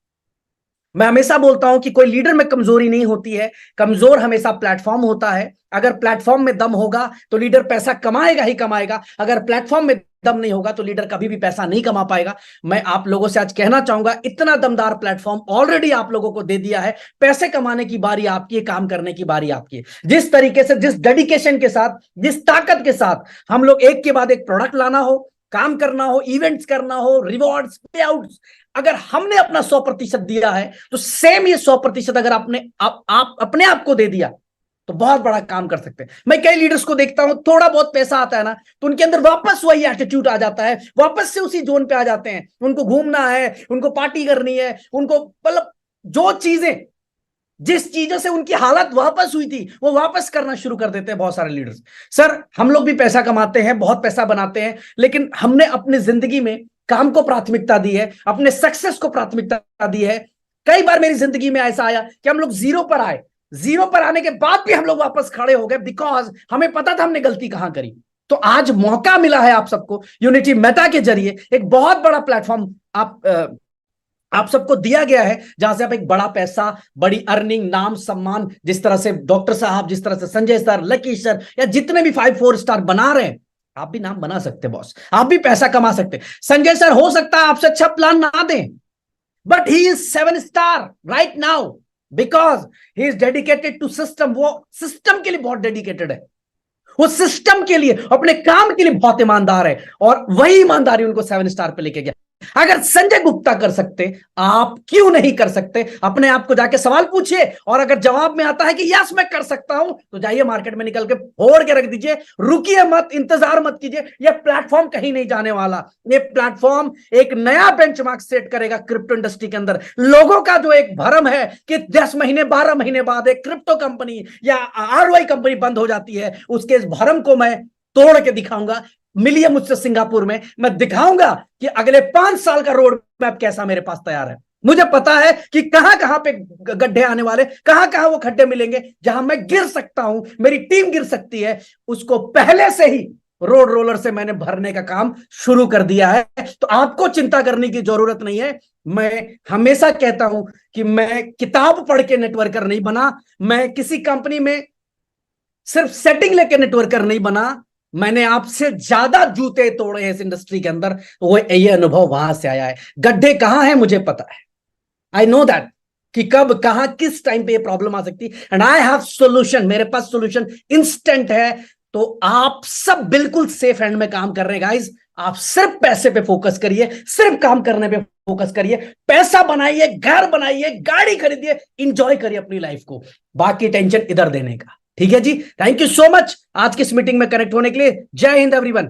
मैं हमेशा बोलता हूं कि कोई लीडर में कमजोरी नहीं होती है, कमजोर हमेशा प्लेटफॉर्म होता है। अगर प्लेटफॉर्म में दम होगा तो लीडर पैसा कमाएगा ही कमाएगा, अगर प्लेटफॉर्म में दम नहीं होगा तो लीडर कभी भी पैसा नहीं कमा पाएगा। मैं आप लोगों से आज कहना चाहूंगा, इतना दमदार प्लेटफॉर्म ऑलरेडी आप लोगों को दे दिया है। पैसे कमाने की बारी आपकी है, काम करने की बारी आपकी है। जिस तरीके से, जिस डेडिकेशन के साथ, जिस ताकत के साथ हम लोग एक के बाद एक प्रोडक्ट लाना हो, काम करना हो, इवेंट्स करना हो, रिवॉर्ड्स, पे आउट्स, अगर हमने अपना 100% दिया है तो सेम ये 100% अगर आपने आप अपने आप को दे दिया तो बहुत बड़ा काम कर सकते हैं। मैं कई लीडर्स को देखता हूं, थोड़ा बहुत पैसा आता है ना तो उनके अंदर वापस वही एटीट्यूड आ जाता है, वापस से उसी जोन पे आ जाते हैं। उनको घूमना है, उनको पार्टी करनी है, उनको मतलब जो चीजें, जिस चीजों से उनकी हालत वापस हुई थी वो वापस करना शुरू कर देते हैं बहुत सारे लीडर्स। सर, हम लोग भी पैसा कमाते हैं, बहुत पैसा बनाते हैं, लेकिन हमने अपनी जिंदगी में काम को प्राथमिकता दी है, अपने सक्सेस को प्राथमिकता दी है। कई बार मेरी जिंदगी में ऐसा आया कि हम लोग जीरो पर आए, जीरो पर आने के बाद भी हम लोग वापस खड़े हो गए, बिकॉज हमें पता था हमने गलती कहां करी। तो आज मौका मिला है आप सबको, यूनिटी मेटा के जरिए एक बहुत बड़ा प्लेटफॉर्म आप सबको दिया गया है, जहां से आप एक बड़ा पैसा, बड़ी अर्निंग, नाम, सम्मान, जिस तरह से डॉक्टर साहब, जिस तरह से संजय सर, लकी सर, या जितने भी 5-4 स्टार बना रहे हैं, आप भी नाम बना सकते हैं बॉस, आप भी पैसा कमा सकते हैं। संजय सर हो सकता है आपसे अच्छा प्लान ना दें, but he is 7 star right now because he is dedicated to system. वो सिस्टम के लिए बहुत डेडिकेटेड है, वो सिस्टम के लिए, अपने काम के लिए बहुत ईमानदार है, और वही ईमानदारी उनको 7 स्टार पे लेके गया। अगर संजय गुप्ता कर सकते, आप क्यों नहीं कर सकते? अपने आप को जाके सवाल पूछिए, और अगर जवाब में आता है कि यस मैं कर सकता हूं, तो जाइए मार्केट में निकल के फोड़ के रख दीजिए। रुकिए मत, इंतजार मत कीजिए, यह प्लेटफॉर्म कहीं नहीं जाने वाला। यह प्लेटफॉर्म एक नया बेंचमार्क सेट करेगा क्रिप्टो इंडस्ट्री के अंदर। लोगों का जो एक भरम है कि 10 महीने 12 महीने बाद एक क्रिप्टो कंपनी या आरओआई कंपनी बंद हो जाती है, उसके इस भरम को मैं तोड़ के दिखाऊंगा। मिलिए मुझसे सिंगापुर में, मैं दिखाऊंगा कि अगले 5 साल का रोड मैप कैसा मेरे पास तैयार है। मुझे पता है कि कहां कहां पे गड्ढे आने वाले, कहां कहां वो खड्डे मिलेंगे जहां मैं गिर सकता हूं, मेरी टीम गिर सकती है। उसको पहले से ही रोड रोलर से मैंने भरने का काम शुरू कर दिया है, तो आपको चिंता करने की जरूरत नहीं है। मैं हमेशा कहता हूं कि मैं किताब पढ़ के नेटवर्कर नहीं बना, मैं किसी कंपनी में सिर्फ सेटिंग लेके नेटवर्कर नहीं बना, मैंने आपसे ज्यादा जूते तोड़े हैं इस इंडस्ट्री के अंदर। वो ये अनुभव वहां से आया है। गड्ढे कहां है मुझे पता है, आई नो दैट, कि कब कहां किस टाइम पे ये प्रॉब्लम आ सकती है, एंड आई हैव सोल्यूशन। मेरे पास सोल्यूशन इंस्टेंट है। तो आप सब बिल्कुल सेफ हैंड में काम कर रहे हैं गाइस। आप सिर्फ पैसे पे फोकस करिए, सिर्फ काम करने पे फोकस करिए, पैसा बनाइए, घर बनाइए, गाड़ी खरीदिए, इंजॉय करिए अपनी लाइफ को, बाकी टेंशन इधर देने का। ठीक है जी, थैंक यू सो मच आज की इस मीटिंग में कनेक्ट होने के लिए। जय हिंद एवरीवन।